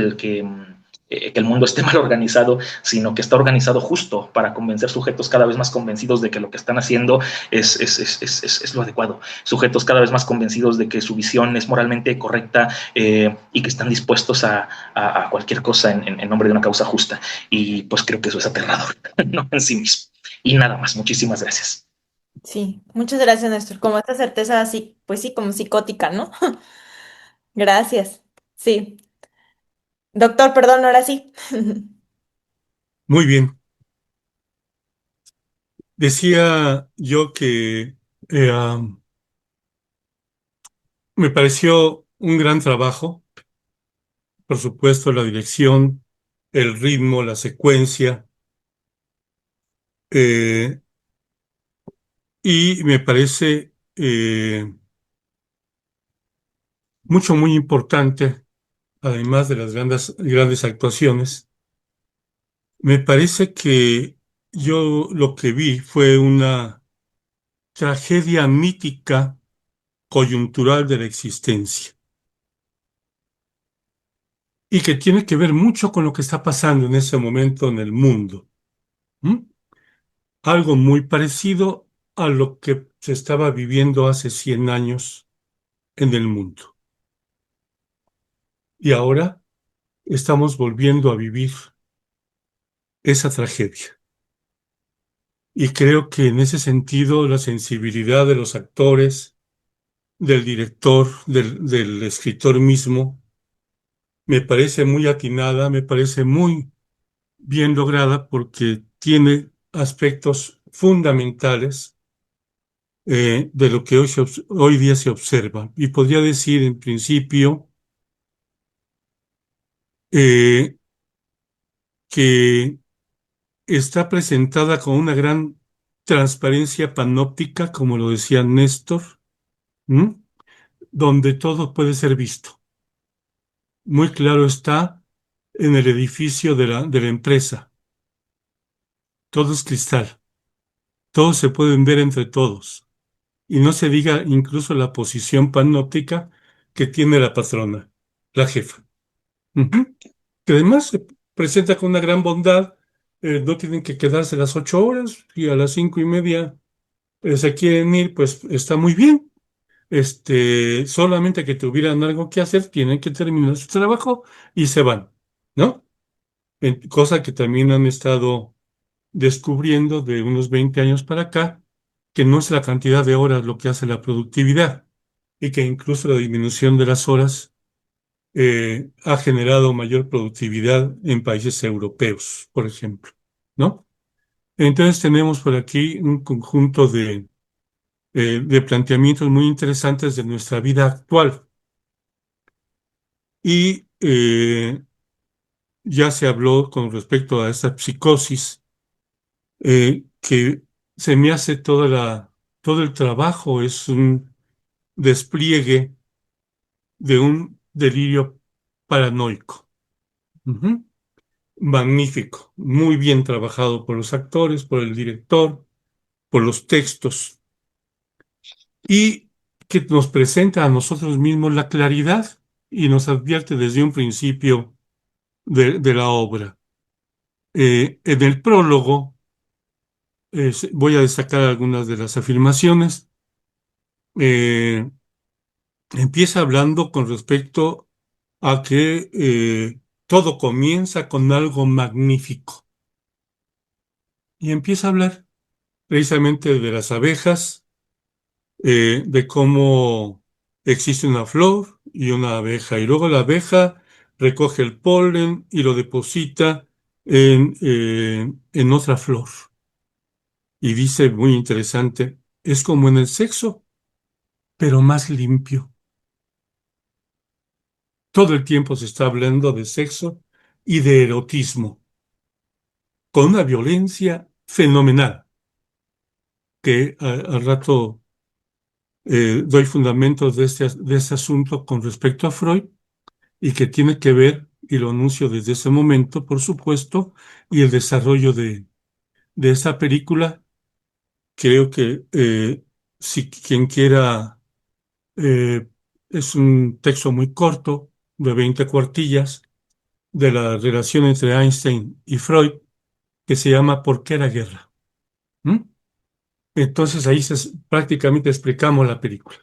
el mundo esté mal organizado, sino que está organizado justo para convencer sujetos cada vez más convencidos de que lo que están haciendo es lo adecuado. Sujetos cada vez más convencidos de que su visión es moralmente correcta y que están dispuestos a cualquier cosa en nombre de una causa justa. Y pues creo que eso es aterrador, ¿no? En sí mismo. Y nada más. Muchísimas gracias. Sí, muchas gracias, Néstor. Como esta certeza así, pues sí, como psicótica, ¿no? Gracias. Sí. Doctor, perdón, ahora sí. Muy bien. Decía yo que me pareció un gran trabajo, por supuesto, la dirección, el ritmo, la secuencia, eh, y me parece muy importante, además de las grandes actuaciones, me parece que yo lo que vi fue una tragedia mítica coyuntural de la existencia y que tiene que ver mucho con lo que está pasando en ese momento en el mundo. ¿Mm? Algo muy parecido a lo que se estaba viviendo hace 100 años en el mundo. Y ahora estamos volviendo a vivir esa tragedia. Y creo que en ese sentido la sensibilidad de los actores, del director, del escritor mismo, me parece muy atinada, me parece muy bien lograda porque tiene aspectos fundamentales de lo que hoy día se observa. Y podría decir en principio eh, que está presentada con una gran transparencia panóptica, como lo decía Néstor, ¿m? Donde todo puede ser visto. Muy claro está en el edificio de la empresa. Todo es cristal. Todos se pueden ver entre todos. Y no se diga incluso la posición panóptica que tiene la patrona, la jefa. Ujú. Que además se presenta con una gran bondad. No tienen que quedarse las 8 horas y a las 5:30 se quieren ir, pues está muy bien. Solamente que tuvieran algo que hacer, tienen que terminar su trabajo y se van, ¿no? Cosa que también han estado descubriendo de unos 20 años para acá, que no es la cantidad de horas lo que hace la productividad y que incluso la disminución de las horas ha generado mayor productividad en países europeos, por ejemplo, ¿no? Entonces tenemos por aquí un conjunto de planteamientos muy interesantes de nuestra vida actual. Y ya se habló con respecto a esta psicosis, que se me hace todo el trabajo es un despliegue de un delirio paranoico. Ujú. Magnífico, muy bien trabajado por los actores, por el director, por los textos, y que nos presenta a nosotros mismos la claridad y nos advierte desde un principio de la obra. En el prólogo voy a destacar algunas de las afirmaciones. Eh, Empieza hablando con respecto a que todo comienza con algo magnífico. Y empieza a hablar precisamente de las abejas, de cómo existe una flor y una abeja, y luego la abeja recoge el polen y lo deposita en otra flor. Y dice, muy interesante, es como en el sexo, pero más limpio. Todo el tiempo se está hablando de sexo y de erotismo, con una violencia fenomenal, que al rato doy fundamentos de este asunto con respecto a Freud, y que tiene que ver, y lo anuncio desde ese momento, por supuesto, y el desarrollo de esa película. Creo que si quien quiera, eh, es un texto muy corto, de 20 cuartillas, de la relación entre Einstein y Freud, que se llama ¿Por qué la guerra? ¿Mm? Entonces ahí prácticamente explicamos la película.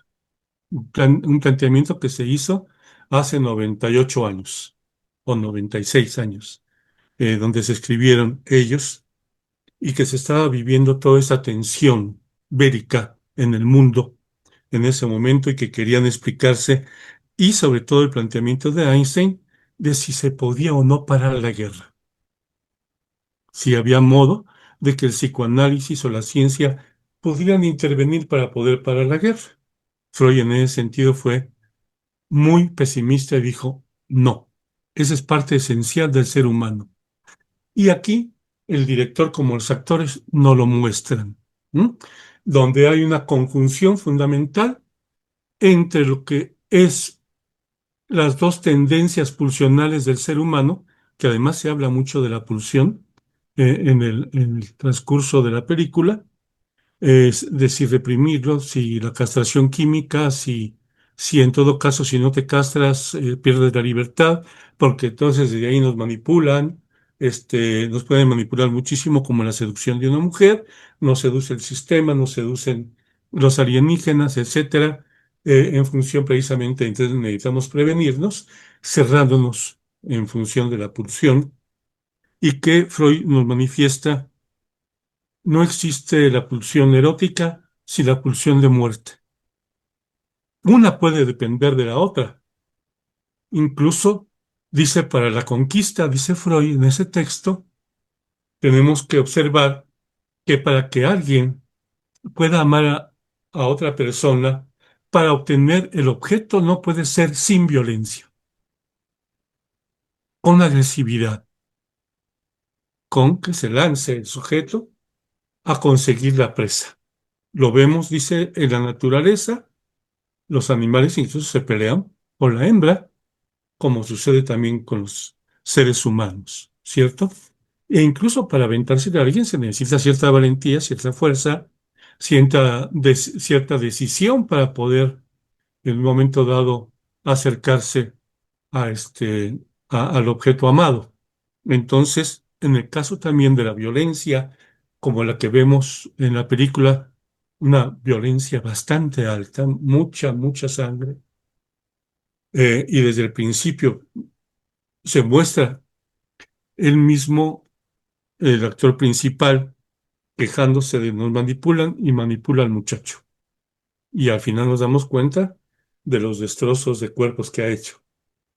Un planteamiento que se hizo hace 98 años o 96 años, donde se escribieron ellos, y que se estaba viviendo toda esa tensión bélica en el mundo en ese momento y que querían explicarse, y sobre todo el planteamiento de Einstein de si se podía o no parar la guerra, si había modo de que el psicoanálisis o la ciencia pudieran intervenir para poder parar la guerra. Freud en ese sentido fue muy pesimista y dijo, no, esa es parte esencial del ser humano. Y aquí el director como los actores no lo muestran, ¿m? Donde hay una conjunción fundamental entre lo que es las dos tendencias pulsionales del ser humano, que además se habla mucho de la pulsión en el transcurso de la película, es de si reprimirlo, si la castración química, si en todo caso, si no te castras, pierdes la libertad, porque entonces de ahí nos manipulan, nos pueden manipular muchísimo, como la seducción de una mujer, nos seduce el sistema, nos seducen los alienígenas, etcétera, en función precisamente, entonces necesitamos prevenirnos, cerrándonos en función de la pulsión, y que Freud nos manifiesta no existe la pulsión erótica sin la pulsión de muerte. Una puede depender de la otra. Incluso, dice, para la conquista, dice Freud en ese texto, tenemos que observar que para que alguien pueda amar a otra persona, para obtener el objeto no puede ser sin violencia, con agresividad, con que se lance el sujeto a conseguir la presa. Lo vemos, dice, en la naturaleza, los animales incluso se pelean por la hembra, como sucede también con los seres humanos, ¿cierto? E incluso para aventarse de alguien se necesita cierta valentía, cierta fuerza, cierta decisión para poder en un momento dado acercarse a al objeto amado. Entonces, en el caso también de la violencia, como la que vemos en la película, una violencia bastante alta, mucha sangre, y desde el principio se muestra él mismo, el actor principal, quejándose de nos manipulan y manipula al muchacho. Y al final nos damos cuenta de los destrozos de cuerpos que ha hecho,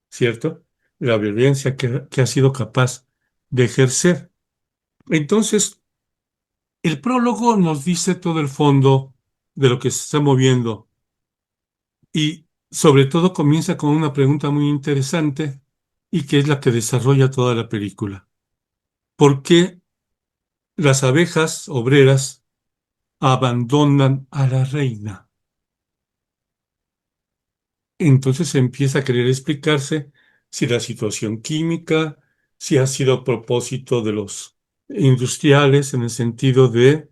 ¿cierto? La violencia que ha sido capaz de ejercer. Entonces, el prólogo nos dice todo el fondo de lo que se está moviendo y sobre todo comienza con una pregunta muy interesante y que es la que desarrolla toda la película. ¿Por qué las abejas obreras abandonan a la reina? Entonces empieza a querer explicarse si la situación química, si ha sido a propósito de los industriales, en el sentido de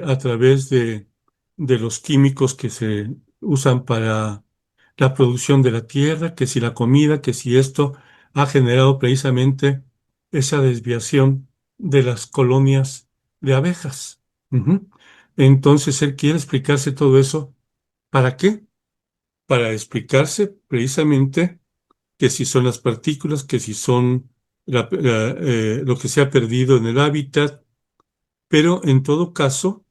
a través de los químicos que se usan para la producción de la tierra, que si la comida, que si esto ha generado precisamente esa desviación de las colonias de abejas. Ujú. Entonces él quiere explicarse todo eso. ¿Para qué? Para explicarse precisamente que si son las partículas, que si son lo que se ha perdido en el hábitat, pero en todo caso,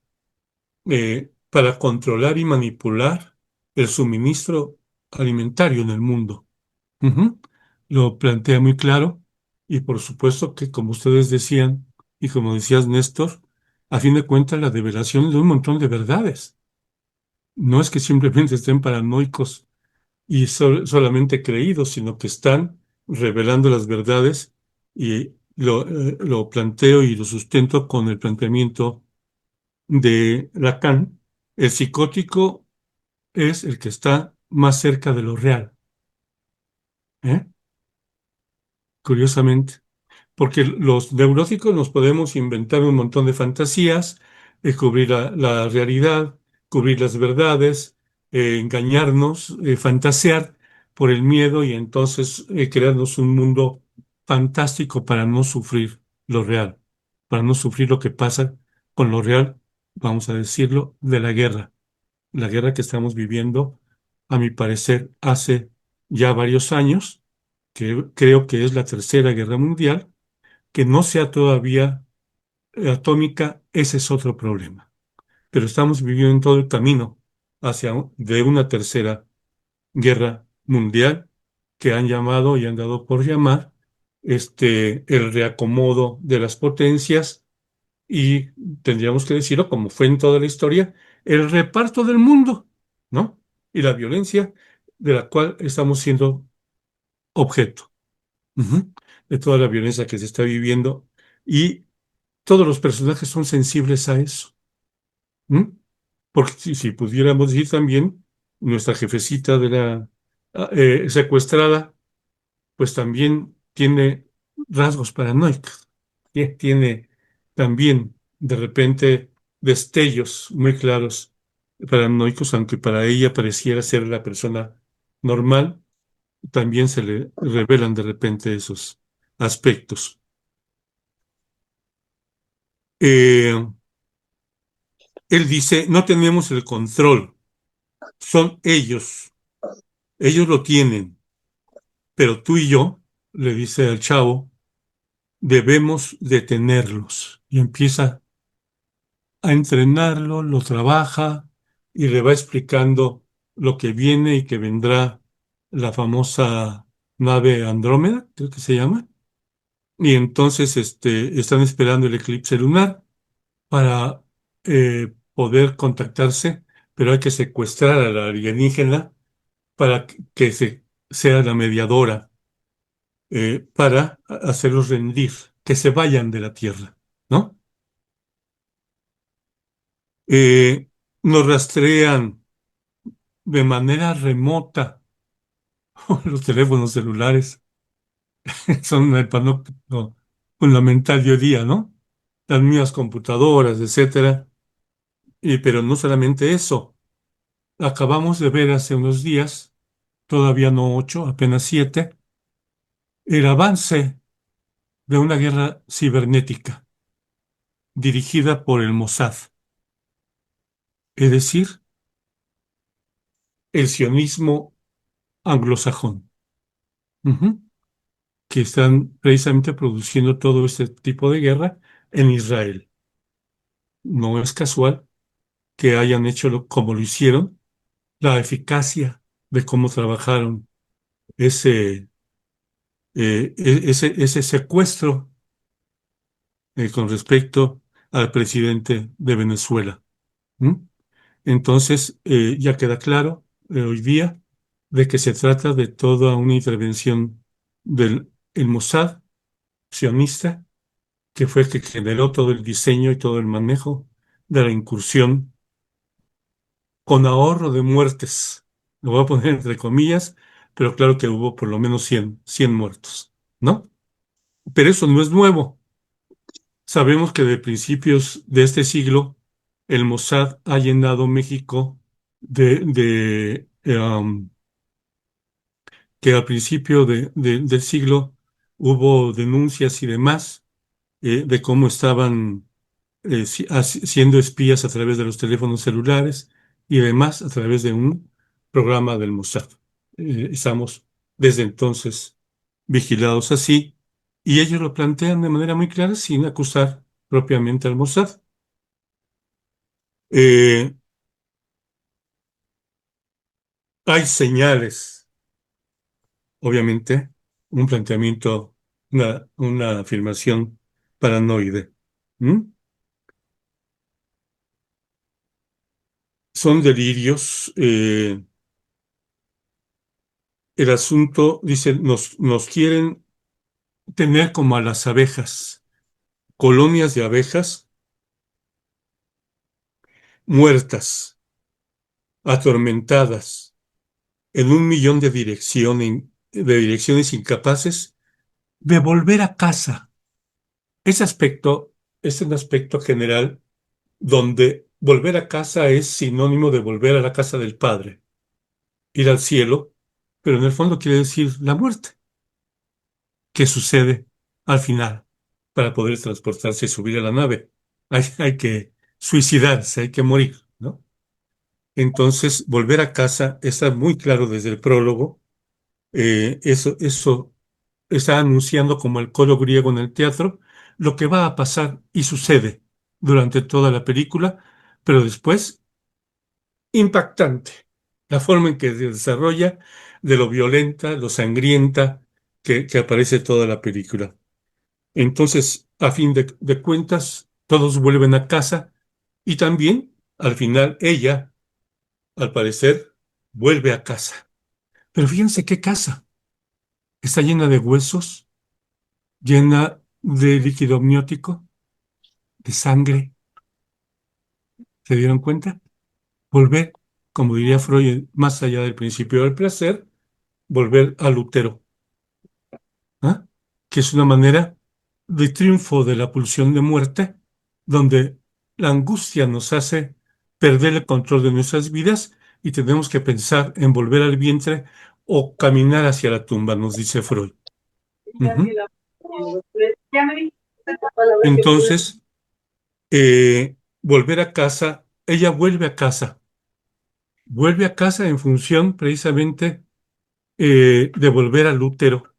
para controlar y manipular el suministro alimentario en el mundo. Ujú. Lo plantea muy claro y por supuesto que como ustedes decían y como decías Néstor, a fin de cuentas la develación de un montón de verdades. No es que simplemente estén paranoicos y solamente creídos, sino que están revelando las verdades y lo planteo y lo sustento con el planteamiento de Lacan. El psicótico es el que está más cerca de lo real, ¿eh? Curiosamente. Porque los neuróticos nos podemos inventar un montón de fantasías, cubrir la realidad, cubrir las verdades, engañarnos, fantasear por el miedo y entonces crearnos un mundo fantástico para no sufrir lo real, para no sufrir lo que pasa con lo real, vamos a decirlo, de la guerra que estamos viviendo, a mi parecer, hace ya varios años, que creo que es la Tercera Guerra Mundial que no sea todavía atómica, ese es otro problema. Pero estamos viviendo en todo el camino de una tercera guerra mundial que han llamado y han dado por llamar el reacomodo de las potencias y tendríamos que decirlo como fue en toda la historia, el reparto del mundo, ¿no? Y la violencia de la cual estamos siendo objeto, ujú, de toda la violencia que se está viviendo y todos los personajes son sensibles a eso. ¿M? Porque si pudiéramos decir también, nuestra jefecita de la secuestrada, pues también tiene rasgos paranoicos. Tiene también, de repente, destellos muy claros paranoicos, aunque para ella pareciera ser la persona normal, también se le revelan de repente esos aspectos. Eh, Él dice, no tenemos el control, son ellos lo tienen, pero tú y yo, le dice al chavo, debemos detenerlos. Y empieza a entrenarlo, lo trabaja y le va explicando lo que viene y que vendrá la famosa nave Andrómeda, creo que se llama. Y entonces están esperando el eclipse lunar para poder contactarse, pero hay que secuestrar a la alienígena para sea la mediadora, para hacerlos rendir, que se vayan de la Tierra, ¿no? Eh, Nos rastrean de manera remota los teléfonos celulares. Son el panóptico fundamental de hoy día, ¿no? Las mías computadoras, etcétera. Pero no solamente eso. Acabamos de ver hace unos días, todavía no 8, apenas 7, el avance de una guerra cibernética dirigida por el Mossad, es decir, el sionismo anglosajón, ujú, que están precisamente produciendo todo este tipo de guerra en Israel. No es casual que hayan hecho como lo hicieron, la eficacia de cómo trabajaron ese, ese secuestro con respecto al presidente de Venezuela. ¿Mm? Entonces, ya queda claro hoy día de que se trata de toda una intervención del el Mossad sionista, que fue el que generó todo el diseño y todo el manejo de la incursión con ahorro de muertes. Lo voy a poner entre comillas, pero claro que hubo por lo menos 100 muertos, ¿no? Pero eso no es nuevo. Sabemos que de principios de este siglo, el Mossad ha llenado México que al principio del siglo hubo denuncias y demás de cómo estaban siendo espías a través de los teléfonos celulares y demás a través de un programa del Mossad. Estamos desde entonces vigilados así y ellos lo plantean de manera muy clara sin acusar propiamente al Mossad. Eh, Hay señales, obviamente, un planteamiento, una afirmación paranoide. ¿Mm? Son delirios. El asunto, dice, nos quieren tener como a las abejas, colonias de abejas muertas, atormentadas, en 1 millón de direcciones incapaces de volver a casa. Ese aspecto es un aspecto general donde volver a casa es sinónimo de volver a la casa del Padre, ir al cielo, pero en el fondo quiere decir la muerte, que sucede al final para poder transportarse y subir a la nave. Hay que suicidarse, hay que morir, ¿no? Entonces, volver a casa está muy claro desde el prólogo. Eso está anunciando como el coro griego en el teatro lo que va a pasar y sucede durante toda la película, pero después impactante la forma en que se desarrolla, de lo violenta, lo sangrienta que aparece toda la película. Entonces, a fin de cuentas, todos vuelven a casa y también, al final, ella, al parecer, vuelve a casa. Pero fíjense qué casa. Está llena de huesos, llena de líquido amniótico, de sangre. ¿Se dieron cuenta? Volver, como diría Freud, más allá del principio del placer, volver al útero, ¿ah? Que es una manera de triunfo de la pulsión de muerte, donde la angustia nos hace perder el control de nuestras vidas y tenemos que pensar en volver al vientre o caminar hacia la tumba, nos dice Freud. Ujú. Entonces, volver a casa, ella vuelve a casa en función precisamente de volver al útero.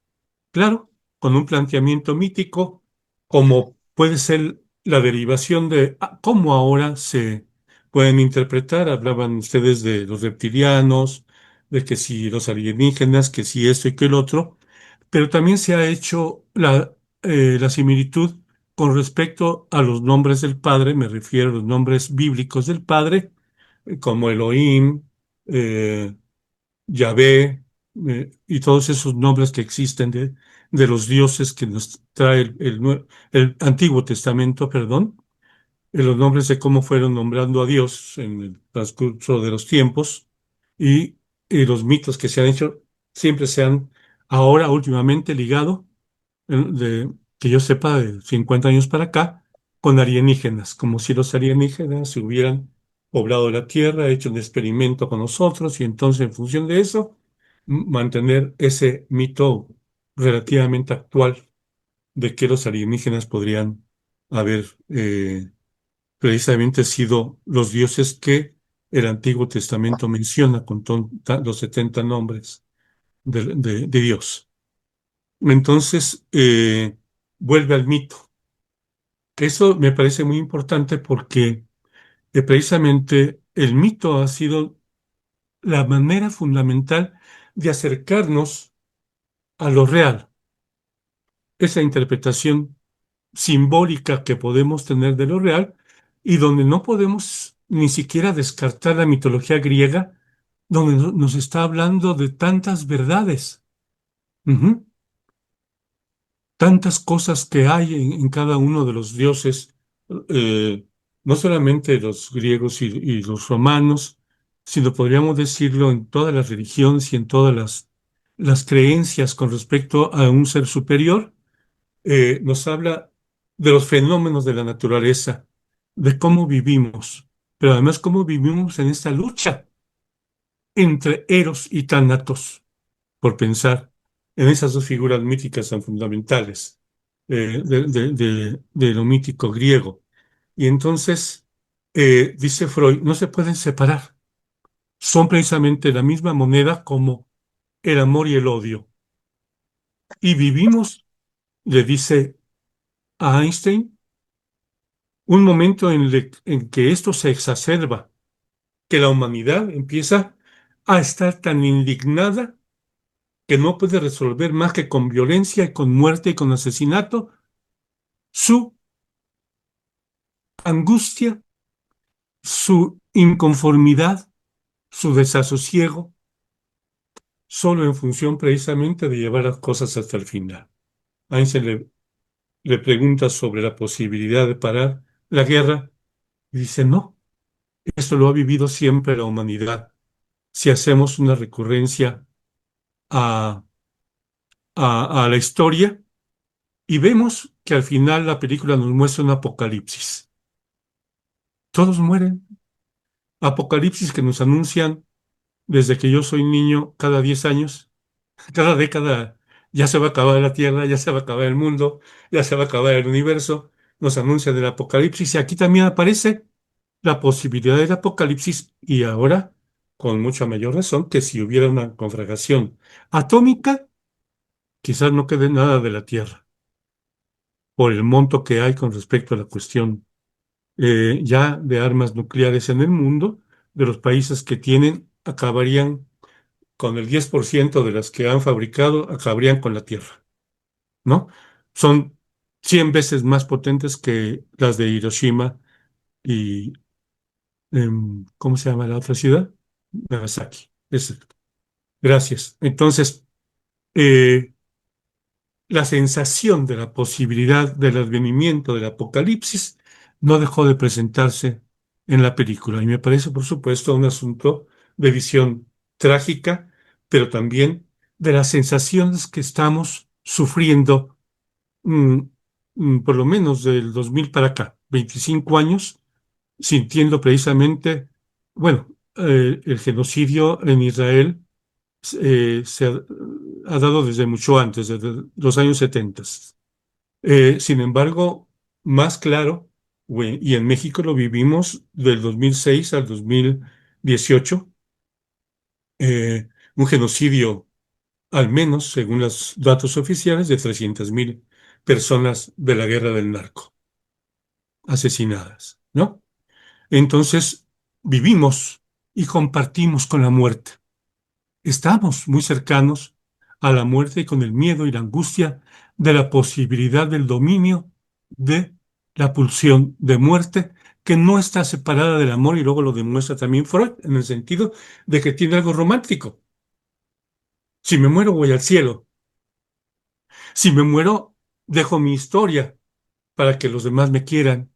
Claro, con un planteamiento mítico, como puede ser la derivación de cómo ahora se pueden interpretar. Hablaban ustedes de los reptilianos, de que si los alienígenas, que si esto y que el otro, pero también se ha hecho la similitud con respecto a los nombres del Padre, me refiero a los nombres bíblicos del Padre, como Elohim, eh, Yahvé, y todos esos nombres que existen de los dioses que nos trae el Antiguo Testamento, perdón, los nombres de cómo fueron nombrando a Dios en el transcurso de los tiempos y los mitos que se han hecho siempre se han ahora últimamente ligado, que yo sepa, de 50 años para acá, con alienígenas, como si los alienígenas se hubieran poblado la Tierra, hecho un experimento con nosotros y entonces en función de eso mantener ese mito relativamente actual de que los alienígenas podrían haber precisamente sido los dioses que el Antiguo Testamento menciona con los 70 nombres de Dios. Entonces, vuelve al mito. Eso me parece muy importante porque precisamente el mito ha sido la manera fundamental de acercarnos a lo real. Esa interpretación simbólica que podemos tener de lo real y donde no podemos ni siquiera descartar la mitología griega, donde nos está hablando de tantas verdades. Ujú. Tantas cosas que hay en cada uno de los dioses, eh, no solamente los griegos y los romanos, sino podríamos decirlo en todas las religiones y en todas las creencias con respecto a un ser superior. Nos habla de los fenómenos de la naturaleza, de cómo vivimos, pero además cómo vivimos en esta lucha entre Eros y Tánatos, por pensar en esas dos figuras míticas tan fundamentales de lo mítico griego. Y entonces, dice Freud, no se pueden separar. Son precisamente la misma moneda como el amor y el odio. Y vivimos, le dice a Einstein, un momento en que esto se exacerba, que la humanidad empieza a estar tan indignada que no puede resolver más que con violencia y con muerte y con asesinato su angustia, su inconformidad, su desasosiego, solo en función precisamente de llevar las cosas hasta el final. Einstein le pregunta sobre la posibilidad de parar la guerra y dice, no, esto lo ha vivido siempre la humanidad. Si hacemos una recurrencia a, a la historia y vemos que al final la película nos muestra un apocalipsis. Todos mueren. Apocalipsis que nos anuncian desde que yo soy niño cada 10 años, cada década ya se va a acabar la Tierra, ya se va a acabar el mundo, ya se va a acabar el universo, nos anuncian el apocalipsis y aquí también aparece la posibilidad del apocalipsis y ahora, con mucha mayor razón, que si hubiera una conflagración atómica, quizás no quede nada de la Tierra, por el monto que hay con respecto a la cuestión ya de armas nucleares en el mundo, de los países que tienen, acabarían con el 10% de las que han fabricado, acabarían con la Tierra, ¿no? Son 100 veces más potentes que las de Hiroshima y, ¿cómo se llama la otra ciudad? Nagasaki. Gracias. Entonces, eh, la sensación de la posibilidad del advenimiento del apocalipsis no dejó de presentarse en la película. Y me parece, por supuesto, un asunto de visión trágica, pero también de las sensaciones que estamos sufriendo, mm, por lo menos del 2000 para acá, 25 años, sintiendo precisamente, bueno, el genocidio en Israel se ha dado desde mucho antes, desde los años 70. Sin embargo, más claro, y en México lo vivimos del 2006 al 2018, un genocidio, al menos según los datos oficiales, de 300.000 personas de la guerra del narco. asesinadas, ¿no? Entonces, vivimos y compartimos con la muerte. Estamos muy cercanos a la muerte y con el miedo y la angustia de la posibilidad del dominio de la pulsión de muerte que no está separada del amor y luego lo demuestra también Freud en el sentido de que tiene algo romántico. Si me muero voy al cielo. Si me muero dejo mi historia para que los demás me quieran.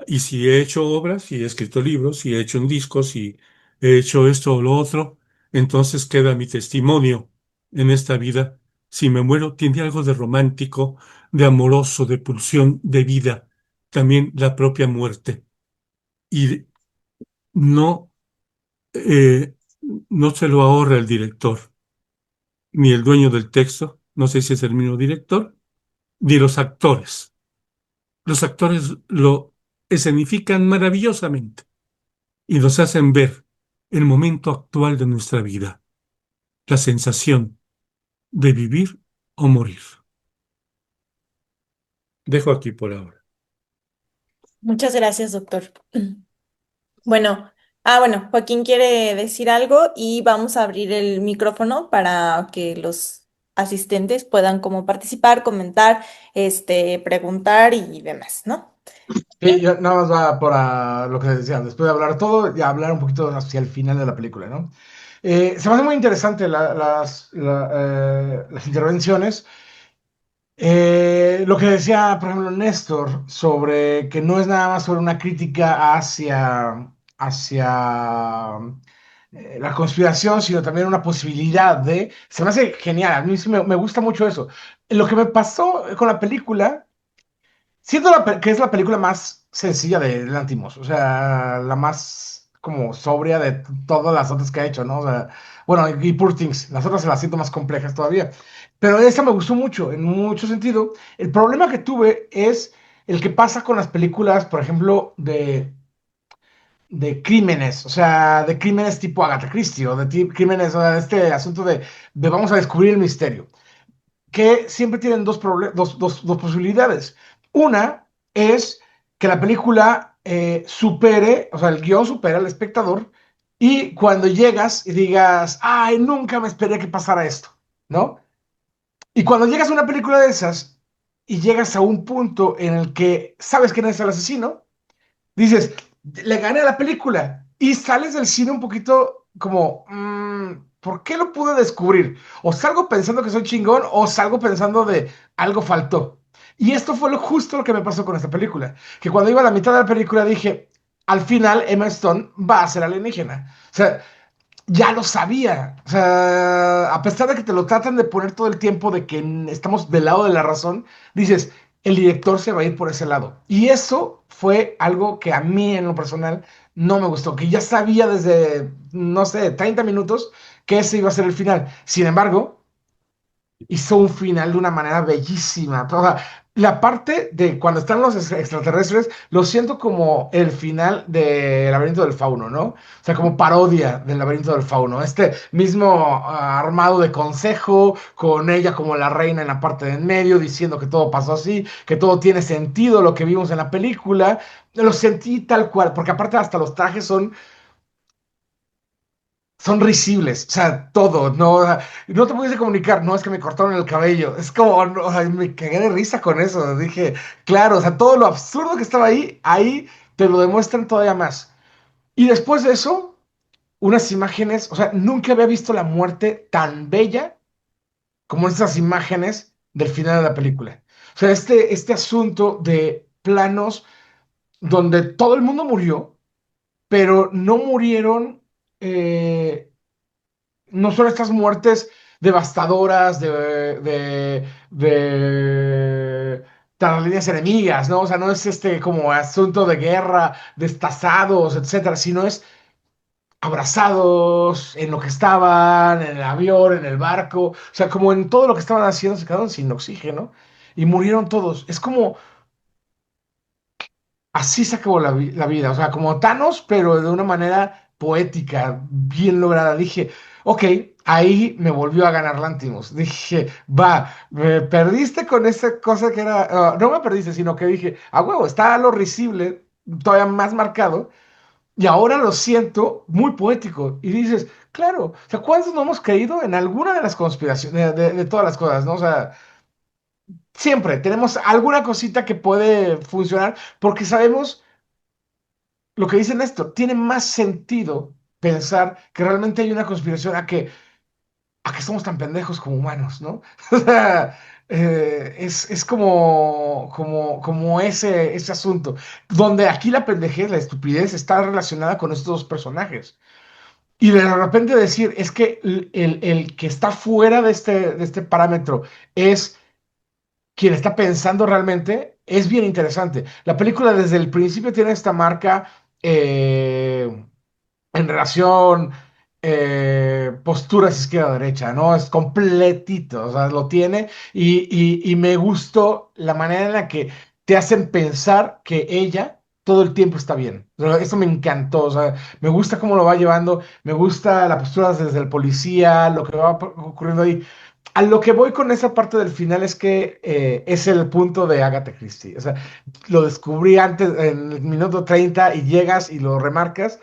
Y si he hecho obras, si he escrito libros, si he hecho un disco, si he hecho esto o lo otro, entonces queda mi testimonio en esta vida. Si me muero, tiene algo de romántico, de amoroso, de pulsión, de vida. También la propia muerte. Y no, eh, no se lo ahorra el director, ni el dueño del texto, no sé si es el mismo director, ni los actores. Los actores lo escenifican maravillosamente y nos hacen ver el momento actual de nuestra vida, la sensación de vivir o morir. Dejo aquí por ahora. Muchas gracias, doctor. Bueno, bueno, Joaquín quiere decir algo y vamos a abrir el micrófono para que los asistentes puedan como participar, comentar, preguntar y demás, ¿no? Sí, yo nada más va por lo que decía, después de hablar todo, y hablar un poquito hacia el final de la película, ¿no? Se me hace muy interesante las intervenciones. Lo que decía, por ejemplo, Néstor, sobre que no es nada más sobre una crítica hacia la conspiración, sino también una posibilidad de... Se me hace genial, a mí sí me gusta mucho eso. Lo que me pasó con la película... Siento que es la película más sencilla de Lantimos, o sea, la más como sobria de todas las otras que ha hecho, ¿no? O sea, bueno, y Poor Things, las otras se las siento más complejas todavía. Pero esta me gustó mucho, en mucho sentido. El problema que tuve es el que pasa con las películas, por ejemplo, de crímenes, o sea, de crímenes tipo Agatha Christie, o de crímenes, o sea, este asunto de vamos a descubrir el misterio que siempre tienen dos posibilidades. Una es que la película supere, o sea, el guión supera al espectador y cuando llegas y digas, ay, nunca me esperé que pasara esto, ¿no? Y cuando llegas a una película de esas y llegas a un punto en el que sabes quién es el asesino, dices, le gané a la película y sales del cine un poquito como, ¿por qué lo pude descubrir? O salgo pensando que soy chingón o salgo pensando de algo faltó. Y esto fue justo lo que me pasó con esta película, que cuando iba a la mitad de la película dije, al final Emma Stone va a ser alienígena. O sea, ya lo sabía. O sea, a pesar de que te lo tratan de poner todo el tiempo de que estamos del lado de la razón, dices, el director se va a ir por ese lado. Y eso fue algo que a mí en lo personal no me gustó, que ya sabía desde, no sé, 30 minutos que ese iba a ser el final. Sin embargo, hizo un final de una manera bellísima. O sea, la parte de cuando están los extraterrestres, lo siento como el final de Laberinto del Fauno, ¿no? O sea, como parodia del Laberinto del Fauno. Este mismo armado de consejo, con ella como la reina en la parte de en medio, diciendo que todo pasó así, que todo tiene sentido, lo que vimos en la película. Lo sentí tal cual, porque aparte hasta los trajes son risibles, o sea, todo, no, o sea, no te pudiese comunicar, no es que me cortaron el cabello, es como, no, o sea, me cagué de risa con eso, dije, claro, o sea, todo lo absurdo que estaba ahí te lo demuestran todavía más. Y después de eso, unas imágenes, o sea, nunca había visto la muerte tan bella como estas imágenes del final de la película. O sea, este asunto de planos donde todo el mundo murió, pero no murieron. No son estas muertes devastadoras de las líneas enemigas, ¿no? O sea, no es este como asunto de guerra, destazados, etcétera, sino es abrazados en lo que estaban, en el avión, en el barco, o sea, como en todo lo que estaban haciendo, se quedaron sin oxígeno y murieron todos. Es como así se acabó la vida, o sea, como Thanos, pero de una manera poética, bien lograda. Dije, Ok, ahí me volvió a ganar Lantimos. Dije, va, me perdiste con esa cosa que era, no me perdiste, sino que dije, a huevo, está lo risible todavía más marcado y ahora lo siento muy poético. Y dices, claro, o sea, ¿cuántos no hemos creído en alguna de las conspiraciones, de todas las cosas, ¿no? O sea, siempre tenemos alguna cosita que puede funcionar porque sabemos lo que dice Néstor, tiene más sentido pensar que realmente hay una conspiración a que somos tan pendejos como humanos, ¿no? O sea, es como ese asunto, donde aquí la pendejez, la estupidez está relacionada con estos dos personajes. Y de repente decir, es que el que está fuera de este parámetro es quien está pensando realmente, es bien interesante. La película desde el principio tiene esta marca en relación posturas izquierda-derecha, ¿no? Es completito, o sea, lo tiene y me gustó la manera en la que te hacen pensar que ella todo el tiempo está bien. O sea, eso me encantó, o sea, me gusta cómo lo va llevando, me gusta la postura desde el policía, lo que va ocurriendo ahí. A lo que voy con esa parte del final es que es el punto de Agatha Christie. O sea, lo descubrí antes, en el minuto 30 y llegas y lo remarcas,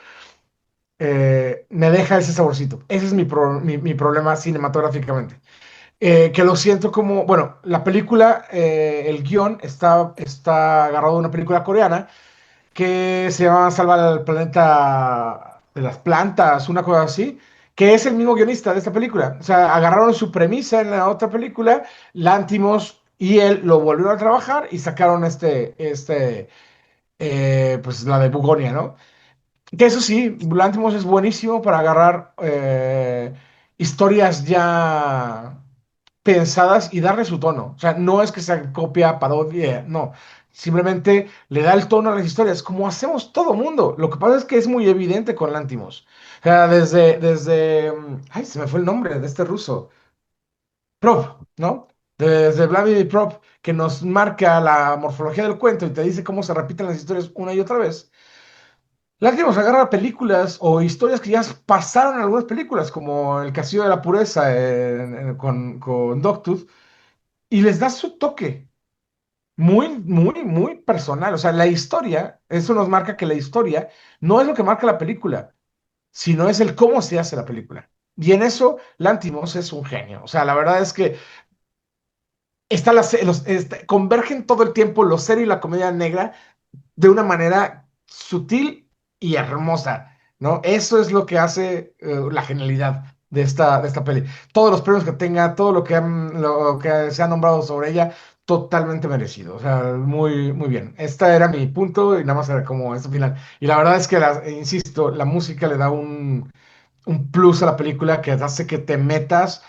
me deja ese saborcito. Ese es mi problema cinematográficamente. Que lo siento como, bueno, la película, el guión está agarrado de una película coreana que se llama Salva al planeta de las plantas, una cosa así, que es el mismo guionista de esta película. O sea, agarraron su premisa en la otra película, Lantimos y él lo volvieron a trabajar y sacaron pues la de Bugonia, ¿no? Que eso sí, Lantimos es buenísimo para agarrar historias ya pensadas y darle su tono. O sea, no es que sea copia, parodia, no. Simplemente le da el tono a las historias, como hacemos todo mundo. Lo que pasa es que es muy evidente con Lantimos. O sea, ay, se me fue el nombre de este ruso. Prop, ¿no? Desde Vladimir Prop, que nos marca la morfología del cuento y te dice cómo se repiten las historias una y otra vez. Lágrimas agarra películas o historias que ya pasaron en algunas películas, como El Castillo de la Pureza con Dogtooth, y les da su toque muy, muy, muy personal. O sea, la historia, eso nos marca que la historia no es lo que marca la película, sino es el cómo se hace la película. Y en eso, Lantimos es un genio. O sea, la verdad es que convergen todo el tiempo lo serio y la comedia negra de una manera sutil y hermosa, ¿no? Eso es lo que hace la genialidad de esta peli. Todos los premios que tenga, todo lo que se ha nombrado sobre ella, totalmente merecido. O sea, muy, muy bien. Este era mi punto y nada más era como este final. Y la verdad es que, insisto, la música le da un plus a la película que hace que te metas,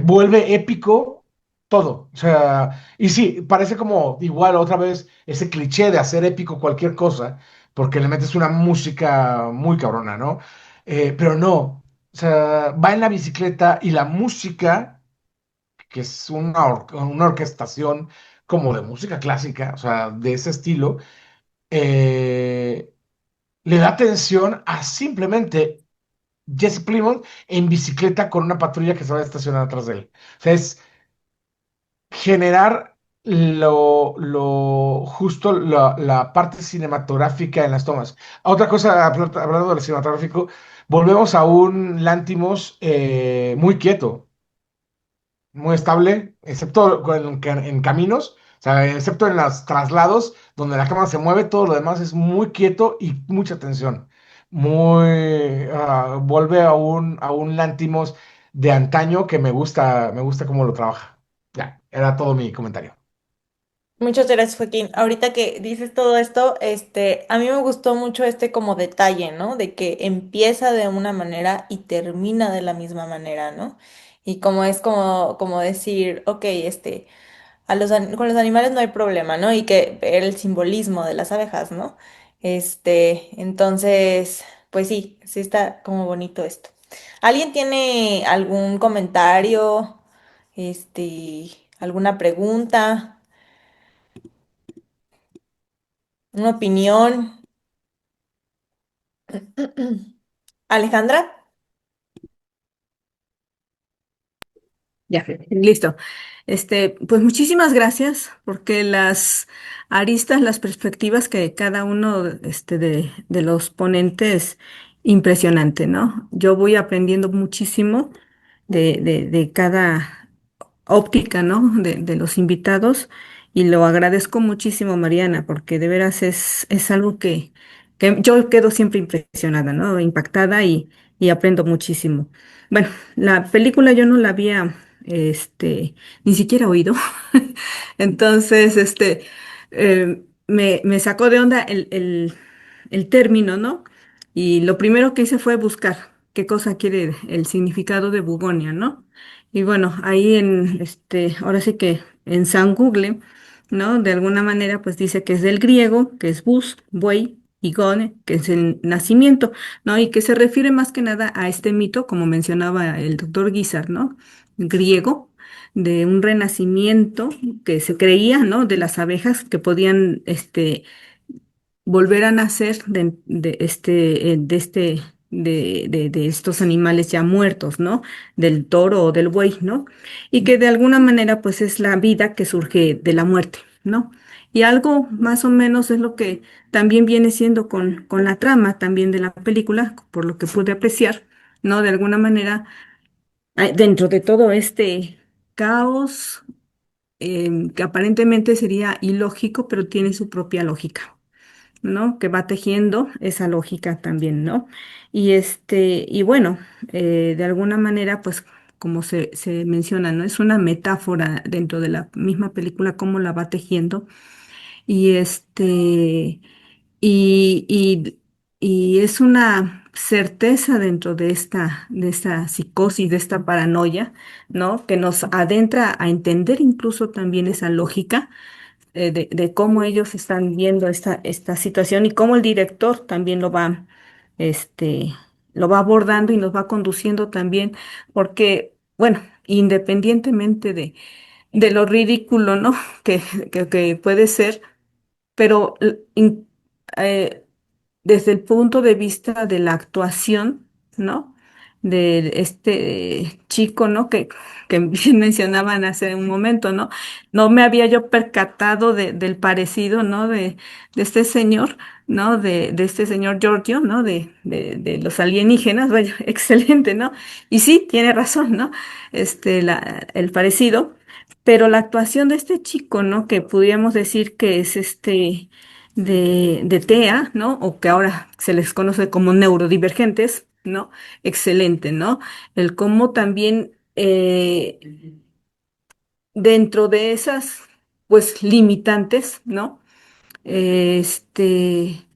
vuelve épico todo. O sea, y sí, parece como igual otra vez ese cliché de hacer épico cualquier cosa, porque le metes una música muy cabrona, ¿no? Pero no, o sea, va en la bicicleta y la música, que es una orquestación como de música clásica, o sea, de ese estilo, eh, le da atención a simplemente Jesse Plemons en bicicleta con una patrulla que se va a estacionar atrás de él. O sea, es generar justo la parte cinematográfica en las tomas. Otra cosa, hablando del cinematográfico, volvemos a un Lantimos muy quieto, muy estable, excepto en caminos, o sea, excepto en los traslados, donde la cámara se mueve, todo lo demás es muy quieto y mucha tensión. Vuelve a un Lantimos de antaño que me gusta cómo lo trabaja. Ya, era todo mi comentario. Muchas gracias, Joaquín. Ahorita que dices todo esto, a mí me gustó mucho este como detalle, ¿no? De que empieza de una manera y termina de la misma manera, ¿no? Y como es como decir, ok, con los animales no hay problema, ¿no? Y que ver el simbolismo de las abejas, ¿no? Entonces, pues sí, sí está como bonito esto. ¿Alguien tiene algún comentario? ¿Alguna pregunta? ¿Una opinión? Alejandra. Ya, listo. Pues muchísimas gracias, porque las aristas, las perspectivas que cada uno de los ponentes, impresionante, ¿no? Yo voy aprendiendo muchísimo de cada óptica, ¿no? De los invitados, y lo agradezco muchísimo, Mariana, porque de veras es algo que yo quedo siempre impresionada, ¿no? Impactada y aprendo muchísimo. Bueno, la película yo no la había, ni siquiera oído. Entonces, me sacó de onda el término, ¿no? Y lo primero que hice fue buscar qué cosa quiere el significado de Bugonia, ¿no? Y bueno, ahí ahora sí que en San Google, ¿no? De alguna manera, pues dice que es del griego, que es bus, buey, y gone, que es el nacimiento, ¿no? Y que se refiere más que nada a este mito, como mencionaba el doctor Guizar, ¿no? Griego, de un renacimiento que se creía, ¿no? De las abejas que podían, volver a nacer de estos animales ya muertos, ¿no? Del toro o del buey, ¿no? Y que de alguna manera, pues es la vida que surge de la muerte, ¿no? Y algo más o menos es lo que también viene siendo con la trama también de la película, por lo que pude apreciar, ¿no? De alguna manera, dentro de todo este caos, que aparentemente sería ilógico, pero tiene su propia lógica, ¿no? Que va tejiendo esa lógica también, ¿no? Y bueno, de alguna manera, pues, como se menciona, ¿no? Es una metáfora dentro de la misma película, cómo la va tejiendo. Y y, y, y es una certeza dentro de esta psicosis, de esta paranoia, ¿no? Que nos adentra a entender incluso también esa lógica, de cómo ellos están viendo esta situación, y cómo el director también este, lo va abordando y nos va conduciendo también, porque, bueno, independientemente de lo ridículo, ¿no? Que, que puede ser, pero eh, desde el punto de vista de la actuación, ¿no? De este chico, ¿no? Que bien mencionaban hace un momento, ¿no? No me había yo percatado del parecido, ¿no? De este señor, ¿no? De este señor Giorgio, ¿no? De los alienígenas, vaya, excelente, ¿no? Y sí, tiene razón, ¿no? El parecido, pero la actuación de este chico, ¿no? Que pudiéramos decir que es de TEA, ¿no? O que ahora se les conoce como neurodivergentes, ¿no? Excelente, ¿no? El cómo también, dentro de esas, pues, limitantes, ¿no? Este,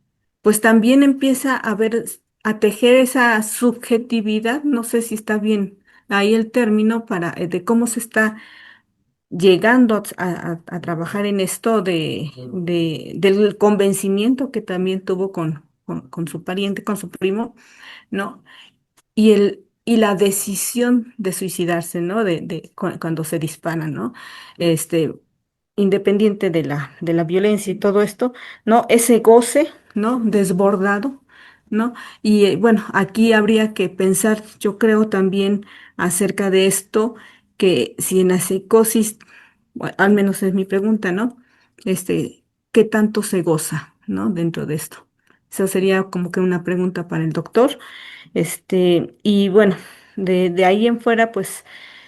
pues también empieza a ver, a tejer esa subjetividad, no sé si está bien ahí el término para, de cómo se está llegando a trabajar en esto del convencimiento que también tuvo con su pariente, con su primo, ¿no? Y la decisión de suicidarse, ¿no? Cuando se disparan, ¿no? Este, Independiente de la violencia y todo esto, ¿no? Ese goce, ¿no? Desbordado, ¿no? Y bueno, aquí habría que pensar, yo creo también acerca de esto, que si en la psicosis, al menos es mi pregunta, ¿no? ¿Qué tanto se goza, ¿no? Dentro de esto. Esa sería como que una pregunta para el doctor. Y bueno, de ahí en fuera, pues,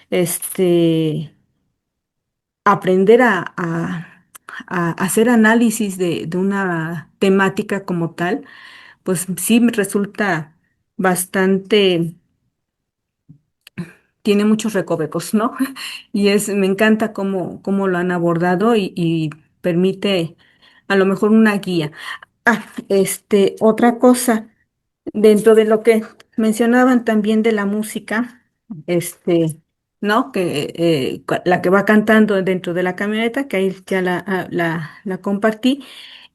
este, aprender a hacer análisis de una temática como tal, pues sí me resulta bastante, tiene muchos recovecos, ¿no? Me encanta cómo lo han abordado, y permite a lo mejor una guía. Otra cosa. Dentro de lo que mencionaban también de la música, ¿no? La que va cantando dentro de la camioneta, que ahí ya la compartí.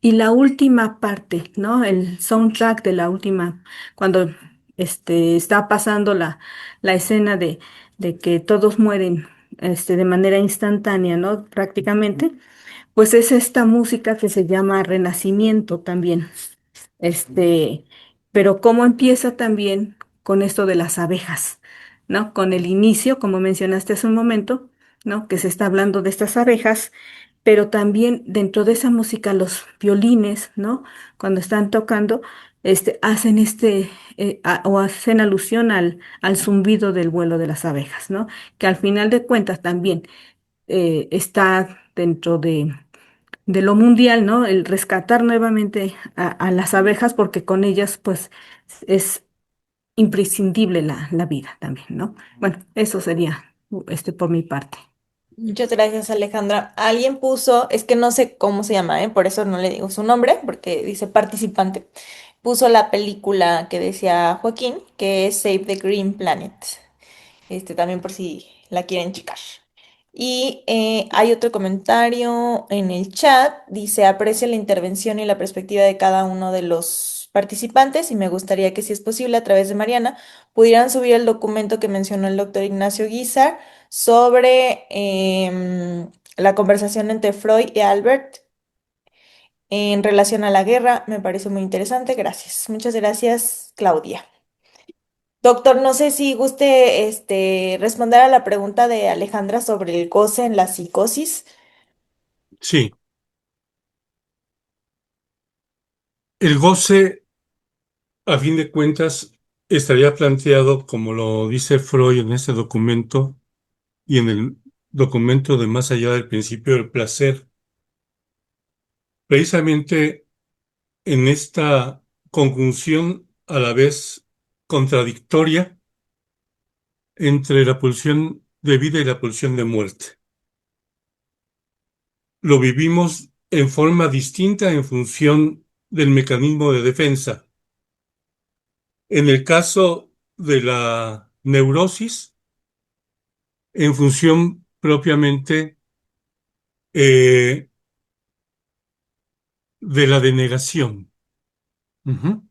Y la última parte, ¿no? El soundtrack de la última, cuando está pasando la escena de que todos mueren, de manera instantánea, ¿no? Prácticamente, pues es esta música que se llama Renacimiento también. Este, pero cómo empieza también con esto de las abejas, ¿no? Con el inicio, como mencionaste hace un momento, ¿no? Que se está hablando de estas abejas, pero también dentro de esa música los violines, ¿no? Cuando están tocando, hacen o hacen alusión al zumbido del vuelo de las abejas, ¿no? Que al final de cuentas también está dentro de lo mundial, ¿no? El rescatar nuevamente a las abejas porque con ellas, pues, es imprescindible la vida también, ¿no? Bueno, eso sería por mi parte. Muchas gracias, Alejandra. Alguien puso, es que no sé cómo se llama, ¿eh? Por eso no le digo su nombre, porque dice participante. Puso la película que decía Joaquín, que es Save the Green Planet. También por si la quieren checar. Y hay otro comentario en el chat, dice, aprecio la intervención y la perspectiva de cada uno de los participantes y me gustaría que, si es posible, a través de Mariana, pudieran subir el documento que mencionó el doctor Ignacio Guizar sobre la conversación entre Freud y Albert en relación a la guerra. Me parece muy interesante. Gracias. Muchas gracias, Claudia. Doctor, no sé si guste responder a la pregunta de Alejandra sobre el goce en la psicosis. Sí, el goce, a fin de cuentas, estaría planteado, como lo dice Freud en ese documento y en el documento de Más allá del principio del placer, precisamente en esta conjunción a la vez contradictoria entre la pulsión de vida y la pulsión de muerte. Lo vivimos en forma distinta en función del mecanismo de defensa. En el caso de la neurosis, en función propiamente eh, de la denegación, ujú,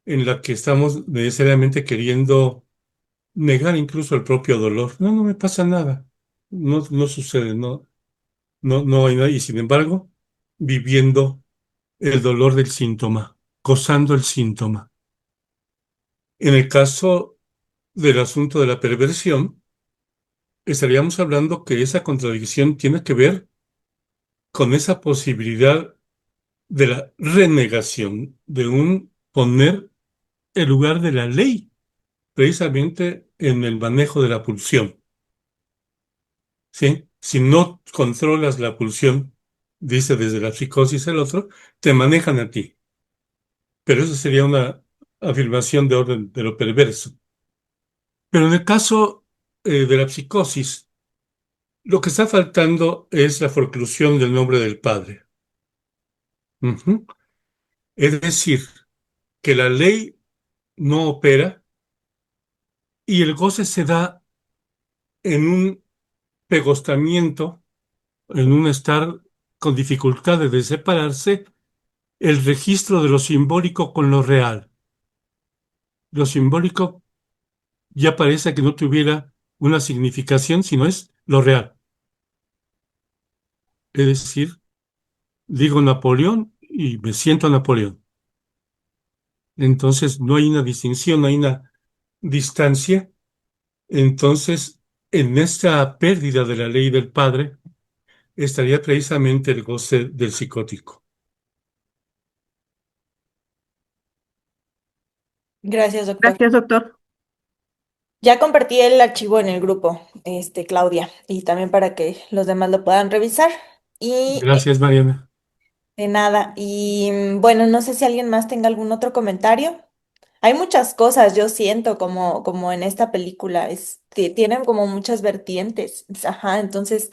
en la que estamos necesariamente queriendo negar incluso el propio dolor. No, no me pasa nada, no, no sucede, no, no, no hay nada, y sin embargo, viviendo el dolor del síntoma, gozando el síntoma. En el caso del asunto de la perversión, estaríamos hablando que esa contradicción tiene que ver con esa posibilidad de la renegación, de un poner el lugar de la ley, precisamente en el manejo de la pulsión. ¿Sí? Si no controlas la pulsión, dice desde la psicosis el otro, te manejan a ti. Pero eso sería una afirmación de orden de lo perverso. Pero en el caso de la psicosis, lo que está faltando es la forclusión del nombre del Padre. Ujú. Es decir, que la ley no opera y el goce se da en un pegostamiento, en un estar con dificultades de separarse, el registro de lo simbólico con lo real. Lo simbólico ya parece que no tuviera una significación, sino es lo real. Es decir, digo Napoleón y me siento Napoleón. Entonces no hay una distinción, no hay una distancia. Entonces, en esta pérdida de la ley del padre, estaría precisamente el goce del psicótico. Gracias, doctor. Gracias, doctor. Ya compartí el archivo en el grupo, Claudia, y también para que los demás lo puedan revisar. Y Gracias, Mariana. de nada. Y bueno, no sé si alguien más tenga algún otro comentario. Hay muchas cosas, yo siento, como en esta película, tienen como muchas vertientes. Ajá, entonces,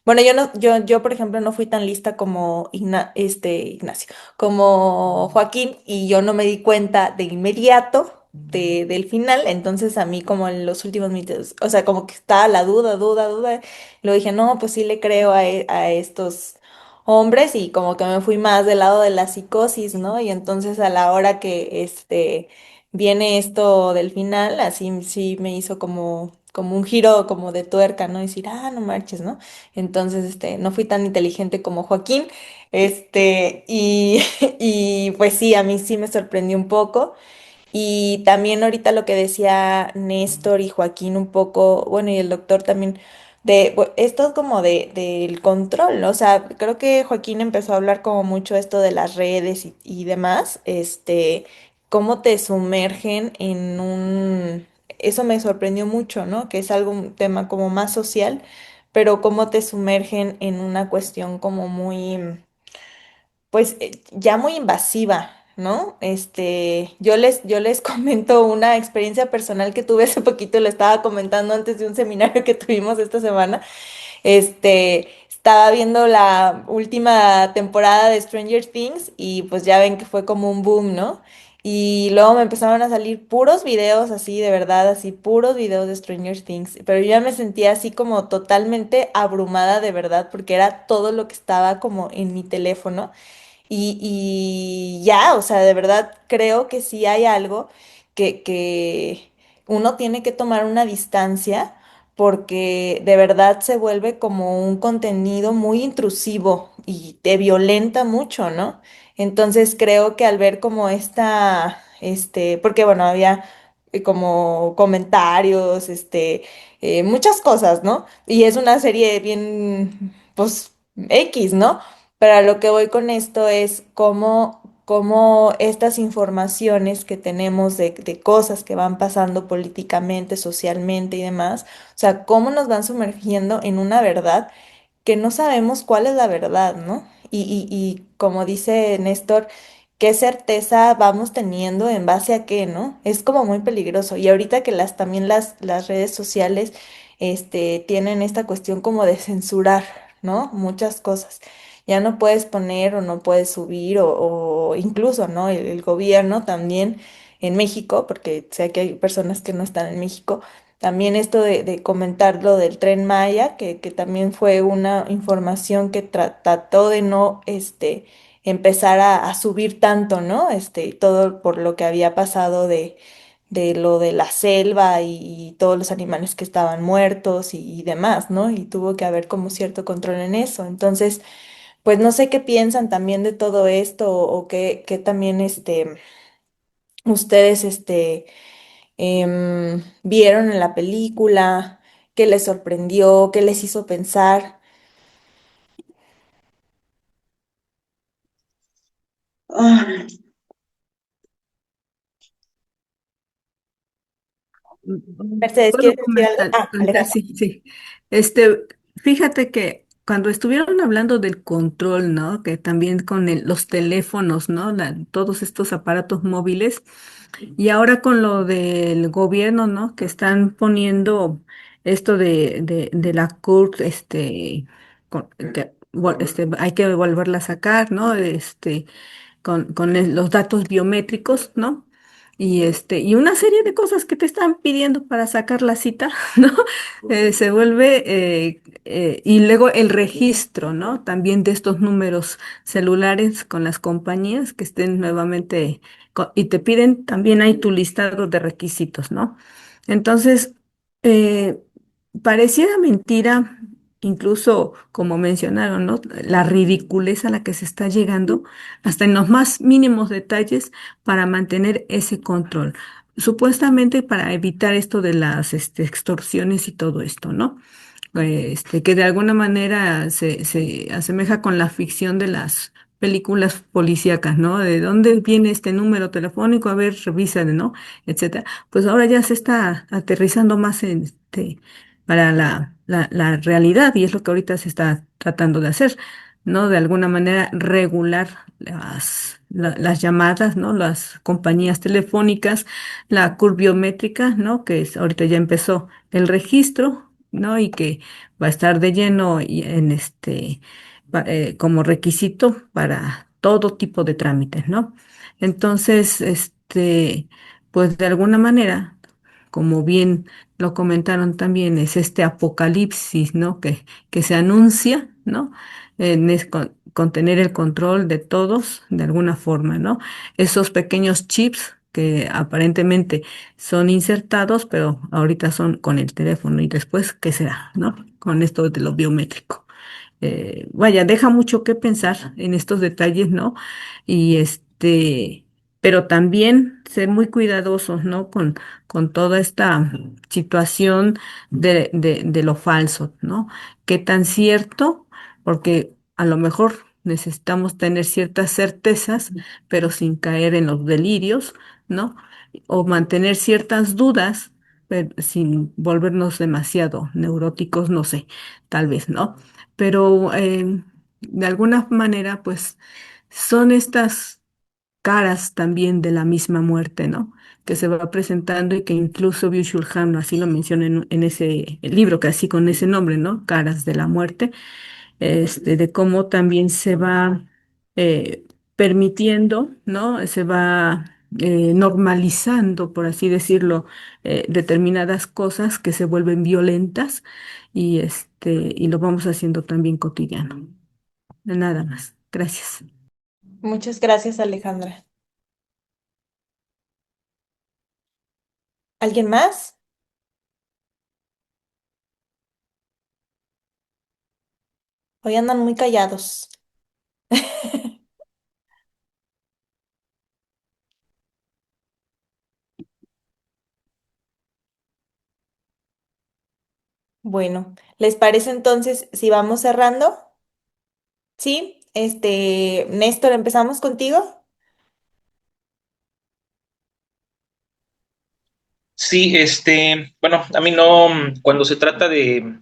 bueno, yo no, yo, por ejemplo, no fui tan lista como Ignacio, como Joaquín, y yo no me di cuenta de inmediato del final. Entonces, a mí, como en los últimos minutos, o sea, como que estaba la duda, duda, duda. Lo dije, no, pues sí le creo a estos hombres, y como que me fui más del lado de la psicosis, ¿no? Y entonces, a la hora que viene esto del final, así sí me hizo como un giro como de tuerca, ¿no? Decir, ah, no marches, ¿no? Entonces, no fui tan inteligente como Joaquín, y, y pues sí, a mí sí me sorprendió un poco. Y también ahorita lo que decía Néstor y Joaquín un poco, bueno, y el doctor también, esto como del control, ¿no? O sea, creo que Joaquín empezó a hablar como mucho esto de las redes y demás, cómo te sumergen en eso me sorprendió mucho, ¿no? Que es algo, un tema como más social, pero cómo te sumergen en una cuestión como muy pues ya muy invasiva, ¿no? Yo les comento una experiencia personal que tuve hace poquito, lo estaba comentando antes de un seminario que tuvimos esta semana. Estaba viendo la última temporada de Stranger Things y pues ya ven que fue como un boom, ¿no? Y luego me empezaron a salir puros videos así, de verdad, así, puros videos de Stranger Things. Pero yo ya me sentía así como totalmente abrumada de verdad, porque era todo lo que estaba como en mi teléfono. Y ya, o sea, de verdad creo que sí hay algo que uno tiene que tomar una distancia porque de verdad se vuelve como un contenido muy intrusivo y te violenta mucho, ¿no? Entonces creo que al ver como porque bueno, había como comentarios, muchas cosas, ¿no? Y es una serie bien, pues, X, ¿no? Pero a lo que voy con esto es cómo estas informaciones que tenemos de cosas que van pasando políticamente, socialmente y demás, o sea, cómo nos van sumergiendo en una verdad que no sabemos cuál es la verdad, ¿no? Y como dice Néstor, ¿qué certeza vamos teniendo en base a qué, ¿no? Es como muy peligroso. Y ahorita que también las redes sociales, tienen esta cuestión como de censurar, ¿no? Muchas cosas. Ya no puedes poner o no puedes subir o incluso, ¿no? El gobierno también en México, porque sé que hay personas que no están en México también esto de comentar lo del Tren Maya, que también fue una información que trató de no empezar a subir tanto, ¿no? Y todo por lo que había pasado de lo de la selva y todos los animales que estaban muertos y demás, ¿no? Y tuvo que haber como cierto control en eso. Entonces, pues no sé qué piensan también de todo esto o qué también ustedes vieron en la película, qué les sorprendió, qué les hizo pensar. Ah, Mercedes, Puedo ¿quieres decir algo? Ah, comentar, Alejandra. sí, sí. Este, fíjate que cuando estuvieron hablando del control, ¿no? Que también con los teléfonos, ¿no? Todos estos aparatos móviles, y ahora con lo del gobierno, ¿no? Que están poniendo esto de la CURP, hay que volverla a sacar, ¿no? Con los datos biométricos, ¿no? Y una serie de cosas que te están pidiendo para sacar la cita, ¿no? Se vuelve, y luego el registro, ¿no? También de estos números celulares con las compañías que estén nuevamente, y te piden también hay tu listado de requisitos, ¿no? Entonces, eh, pareciera mentira, incluso como mencionaron, ¿no? La ridiculez a la que se está llegando hasta en los más mínimos detalles para mantener ese control. Supuestamente para evitar esto de las extorsiones y todo esto, ¿no? Que de alguna manera se asemeja con la ficción de las películas policíacas, ¿no? ¿De dónde viene este número telefónico? A ver, revísale, ¿no? Etcétera. Pues ahora ya se está aterrizando más para la realidad y es lo que ahorita se está tratando de hacer, ¿no? De alguna manera regular las llamadas, ¿no? Las compañías telefónicas, la curbiométrica, ¿no? Ahorita ya empezó el registro, ¿no? Y que va a estar de lleno como requisito para todo tipo de trámites, ¿no? Entonces, pues de alguna manera, como bien lo comentaron también, es este apocalipsis, ¿no? Que se anuncia, ¿no? Con tener el control de todos de alguna forma, ¿no? Esos pequeños chips que aparentemente son insertados, pero ahorita son con el teléfono y después, ¿qué será, no? Con esto de lo biométrico. Vaya, deja mucho que pensar en estos detalles, ¿no? Y pero también ser muy cuidadosos, ¿no? Con toda esta situación de lo falso, ¿no? ¿Qué tan cierto? Porque a lo mejor necesitamos tener ciertas certezas, pero sin caer en los delirios, ¿no? O mantener ciertas dudas, sin volvernos demasiado neuróticos, no sé, tal vez, ¿no? Pero de alguna manera, pues son estas caras también de la misma muerte, ¿no? Que se va presentando y que incluso Byung-Chul Han así lo menciona en ese libro, que así con ese nombre, ¿no? Caras de la muerte, de cómo también se va eh, permitiendo, ¿no? Se va normalizando, por así decirlo, determinadas cosas que se vuelven violentas y lo vamos haciendo también cotidiano. Nada más. Gracias. Muchas gracias, Alejandra. ¿Alguien más? Hoy andan muy callados. Bueno, ¿les parece entonces si vamos cerrando? Sí, Néstor, empezamos contigo. Sí, bueno, a mí no, cuando se trata de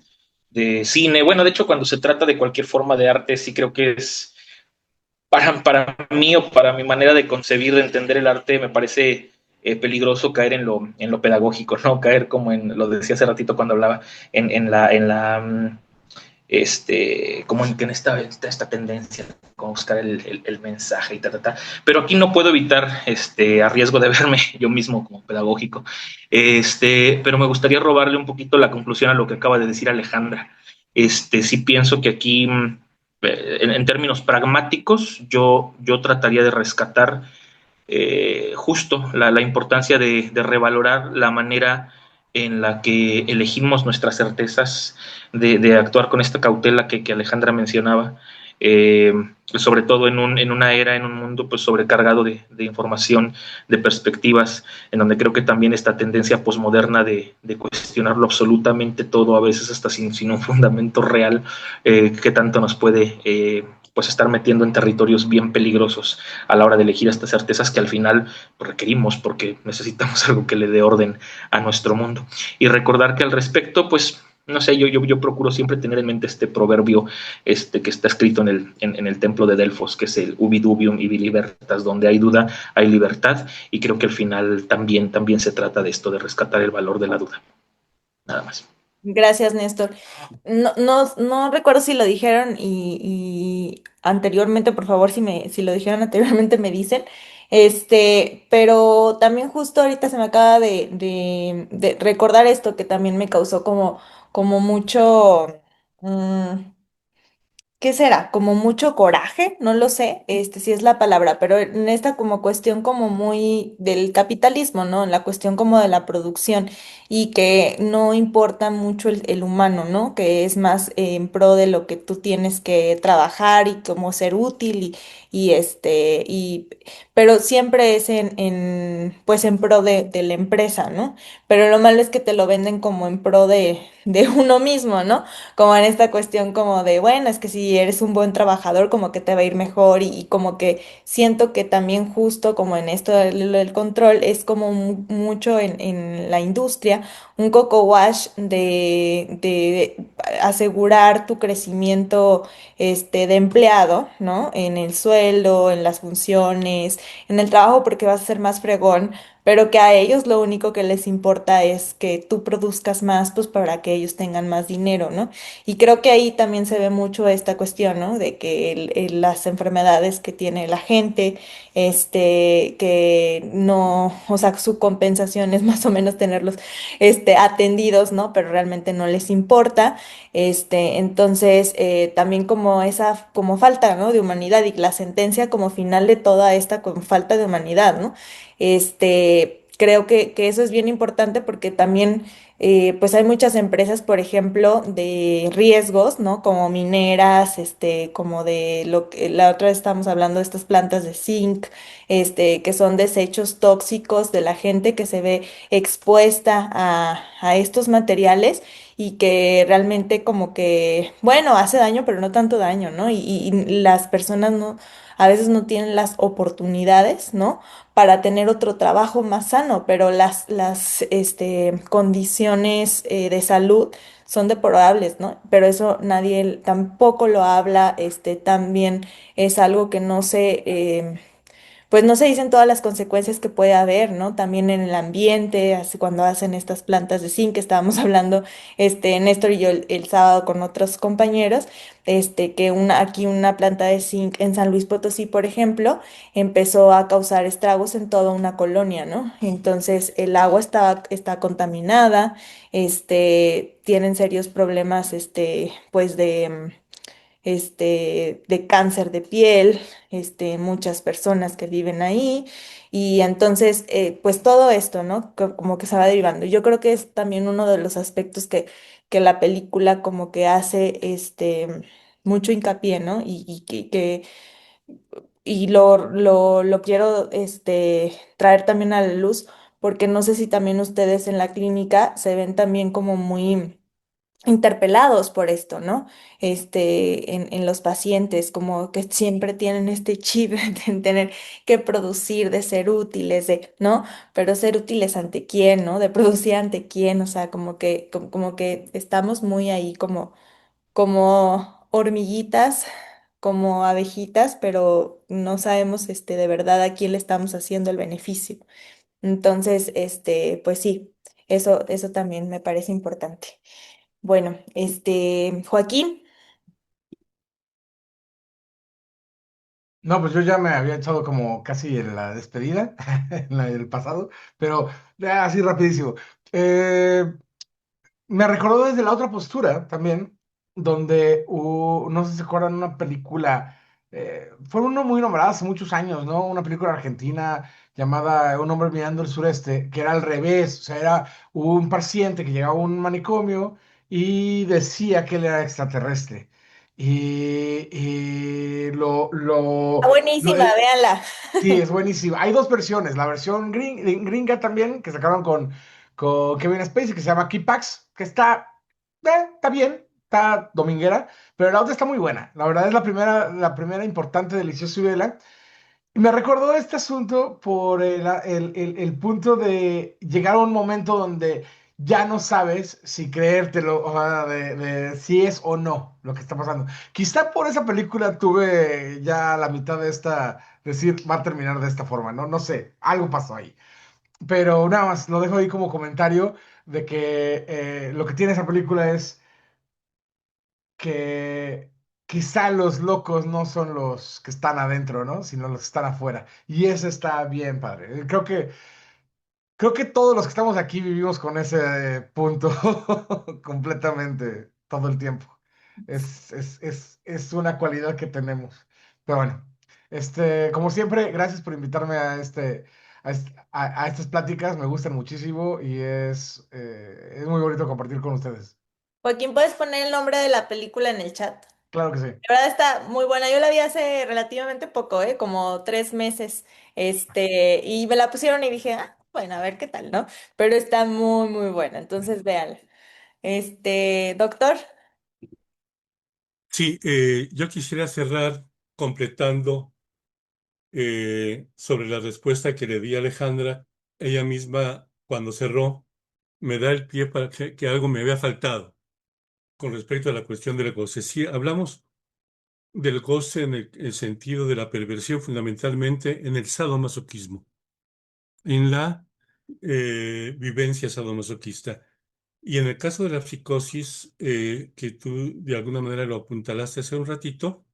cine, bueno, de hecho, cuando se trata de cualquier forma de arte, sí creo que es, para mí o para mi manera de concebir, de entender el arte, me parece peligroso caer en lo pedagógico, ¿no? Caer como lo decía hace ratito cuando hablaba, como en esta tendencia, como buscar el mensaje y ta. Pero aquí no puedo evitar, a riesgo de verme yo mismo como pedagógico, pero me gustaría robarle un poquito la conclusión a lo que acaba de decir Alejandra. Sí pienso que aquí, en términos pragmáticos, yo trataría de rescatar justo la importancia de revalorar la manera en la que elegimos nuestras certezas, de actuar con esta cautela que Alejandra mencionaba, sobre todo en una era, en un mundo pues sobrecargado de información, de perspectivas, en donde creo que también esta tendencia posmoderna de cuestionarlo absolutamente todo, a veces hasta sin un fundamento real, que tanto nos puede pues estar metiendo en territorios bien peligrosos a la hora de elegir estas certezas que al final pues, requerimos porque necesitamos algo que le dé orden a nuestro mundo. Y recordar que al respecto, pues no sé, yo procuro siempre tener en mente este proverbio que está escrito en el templo de Delfos, que es el ubi dubium ibi libertas, donde hay duda, hay libertad, y creo que al final también se trata de esto, de rescatar el valor de la duda. Nada más. Gracias, Néstor. No recuerdo si lo dijeron y anteriormente, por favor, si lo dijeron anteriormente me dicen. Pero también justo ahorita se me acaba de recordar esto que también me causó como mucho. mm, ¿Qué será? Como mucho coraje, no lo sé, si es la palabra, pero en esta como cuestión como muy del capitalismo, ¿no? En la cuestión como de la producción y que no importa mucho el humano, ¿no? Que es más en pro de lo que tú tienes que trabajar y como ser útil pero siempre es pues en pro de la empresa, ¿no? Pero lo malo es que te lo venden como en pro de uno mismo, ¿no? Como en esta cuestión como de, bueno, es que si eres un buen trabajador, como que te va a ir mejor y como que siento que también justo como en esto del control es como mucho en la industria, un coco wash de asegurar tu crecimiento de empleado, ¿no? En el sueldo, en las funciones, en el trabajo porque vas a ser más fregón, pero que a ellos lo único que les importa es que tú produzcas más, pues para que ellos tengan más dinero, ¿no? Y creo que ahí también se ve mucho esta cuestión, ¿no? De que las enfermedades que tiene la gente, que no, o sea, su compensación es más o menos tenerlos, atendidos, ¿no? Pero realmente no les importa. Entonces, también como esa, como falta, ¿no? De humanidad y la sentencia como final de toda esta con falta de humanidad, ¿no? Creo que eso es bien importante porque también pues hay muchas empresas, por ejemplo, de riesgos, ¿no? Como mineras, como de lo que la otra vez estábamos hablando de estas plantas de zinc, que son desechos tóxicos de la gente que se ve expuesta a estos materiales y que realmente como que, bueno, hace daño, pero no tanto daño, ¿no? Y las personas no, a veces no tienen las oportunidades, ¿no? Para tener otro trabajo más sano, pero las condiciones de salud son deplorables, ¿no? Pero eso nadie tampoco lo habla, también es algo que no se, pues no se dicen todas las consecuencias que puede haber, ¿no? También en el ambiente, así cuando hacen estas plantas de zinc, que estábamos hablando, Néstor y yo el sábado con otros compañeros, que aquí una planta de zinc en San Luis Potosí, por ejemplo, empezó a causar estragos en toda una colonia, ¿no? Entonces el agua está contaminada, tienen serios problemas, pues de cáncer de piel, muchas personas que viven ahí. Y entonces, pues todo esto, ¿no? Como que se va derivando. Yo creo que es también uno de los aspectos que la película como que hace, mucho hincapié, ¿no? Y lo quiero, traer también a la luz, porque no sé si también ustedes en la clínica se ven también como muy interpelados por esto, ¿no? En los pacientes, como que siempre tienen este chip de tener que producir, de ser útiles, ¿no? Pero ser útiles ante quién, ¿no? De producir ante quién, o sea, como que estamos muy ahí como hormiguitas, como abejitas, pero no sabemos, de verdad a quién le estamos haciendo el beneficio. Entonces, pues sí, eso también me parece importante. Bueno, Joaquín, No, pues yo ya me había echado como casi en la despedida, en el pasado, pero así rapidísimo. Eh, Me recordó desde la otra postura también, donde no sé si se acuerdan, una película, fue uno muy nombrada hace muchos años, ¿no? Una película argentina llamada Un hombre mirando el sureste, que era al revés, o sea, era un paciente que llegaba a un manicomio y decía que él era extraterrestre. Y está buenísima, véanla. sí, es buenísimo. Hay dos versiones. La versión gringa también, que sacaron con Kevin Spacey, que se llama Kipax, que está bien, está dominguera, pero la otra está muy buena. La verdad es la primera importante, deliciosa y vela. Y me recordó este asunto por el punto de llegar a un momento donde ya no sabes si creértelo, o sea, de si es o no lo que está pasando. Quizá por esa película tuve ya la mitad de decir, va a terminar de esta forma, ¿no? No sé, algo pasó ahí. Pero nada más, lo dejo ahí como comentario de que lo que tiene esa película es que quizá los locos no son los que están adentro, ¿no? Sino los que están afuera. Y eso está bien, padre. Creo que todos los que estamos aquí vivimos con ese punto completamente todo el tiempo. Es una cualidad que tenemos. Pero bueno, como siempre, gracias por invitarme a estas pláticas. Me gustan muchísimo y es muy bonito compartir con ustedes. Joaquín, ¿puedes poner el nombre de la película en el chat? Claro que sí. La verdad está muy buena. Yo la vi hace relativamente poco, como 3 meses. Y me la pusieron y dije, ah, bueno, a ver qué tal, ¿no? Pero está muy, muy buena. Entonces, véanla. Doctor, Sí, yo quisiera cerrar completando sobre la respuesta que le di a Alejandra. Ella misma, cuando cerró, me da el pie para que algo me había faltado con respecto a la cuestión del goce. Sí, hablamos del goce en el sentido de la perversión, fundamentalmente en el sadomasoquismo, en la vivencia sadomasoquista. Y en el caso de la psicosis, que tú de alguna manera lo apuntalaste hace un ratito,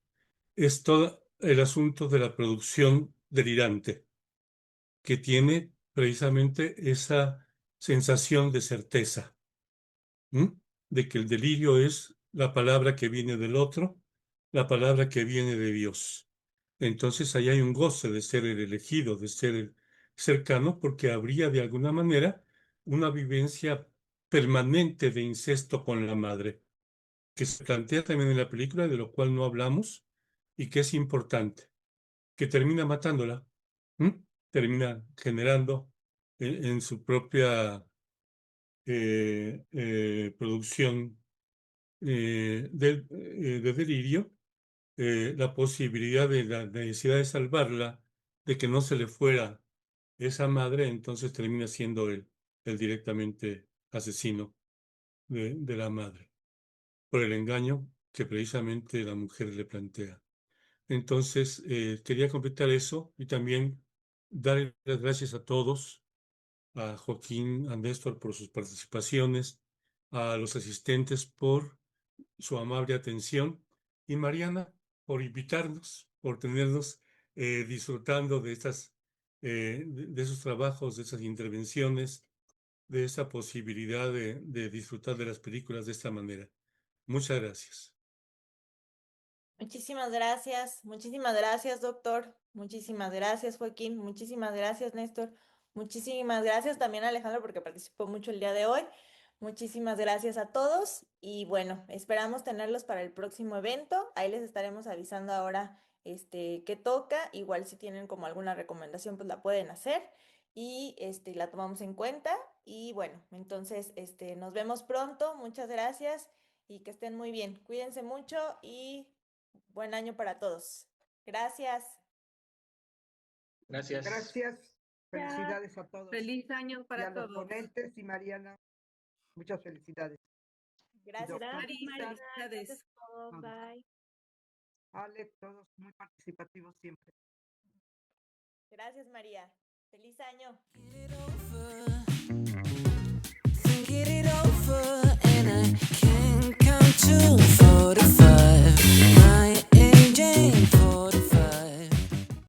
es todo el asunto de la producción delirante, que tiene precisamente esa sensación de certeza, ¿m? De que el delirio es la palabra que viene del otro, la palabra que viene de Dios. Entonces ahí hay un goce de ser el elegido, de ser el cercano, porque habría de alguna manera una vivencia permanente de incesto con la madre, que se plantea también en la película, de lo cual no hablamos, y que es importante, que termina matándola, ¿m? Termina generando en su propia producción de delirio la posibilidad de la necesidad de salvarla, de que no se le fuera esa madre, entonces termina siendo el directamente asesino de la madre, por el engaño que precisamente la mujer le plantea. Entonces, quería completar eso y también dar las gracias a todos, a Joaquín, a Néstor por sus participaciones, a los asistentes por su amable atención y Mariana por invitarnos, por tenernos disfrutando de de esos trabajos, de esas intervenciones, de esa posibilidad de disfrutar de las películas de esta manera. Muchas gracias. Muchísimas gracias, doctor. Muchísimas gracias, Joaquín. Muchísimas gracias, Néstor. Muchísimas gracias también, Alejandro, porque participó mucho el día de hoy. Muchísimas gracias a todos y bueno, esperamos tenerlos para el próximo evento. Ahí les estaremos avisando ahora qué toca. Igual si tienen como alguna recomendación, pues la pueden hacer y la tomamos en cuenta. Y bueno, entonces nos vemos pronto. Muchas gracias y que estén muy bien. Cuídense mucho y buen año para todos. Gracias. Gracias. Gracias. Felicidades a todos. Feliz año Y a para los todos. ponentes y Mariana, muchas felicidades. Gracias. Doctor. Marisa, felicidades. Todos. Bye. Ale, todos muy participativos siempre. Gracias, María. Feliz año. Get it over.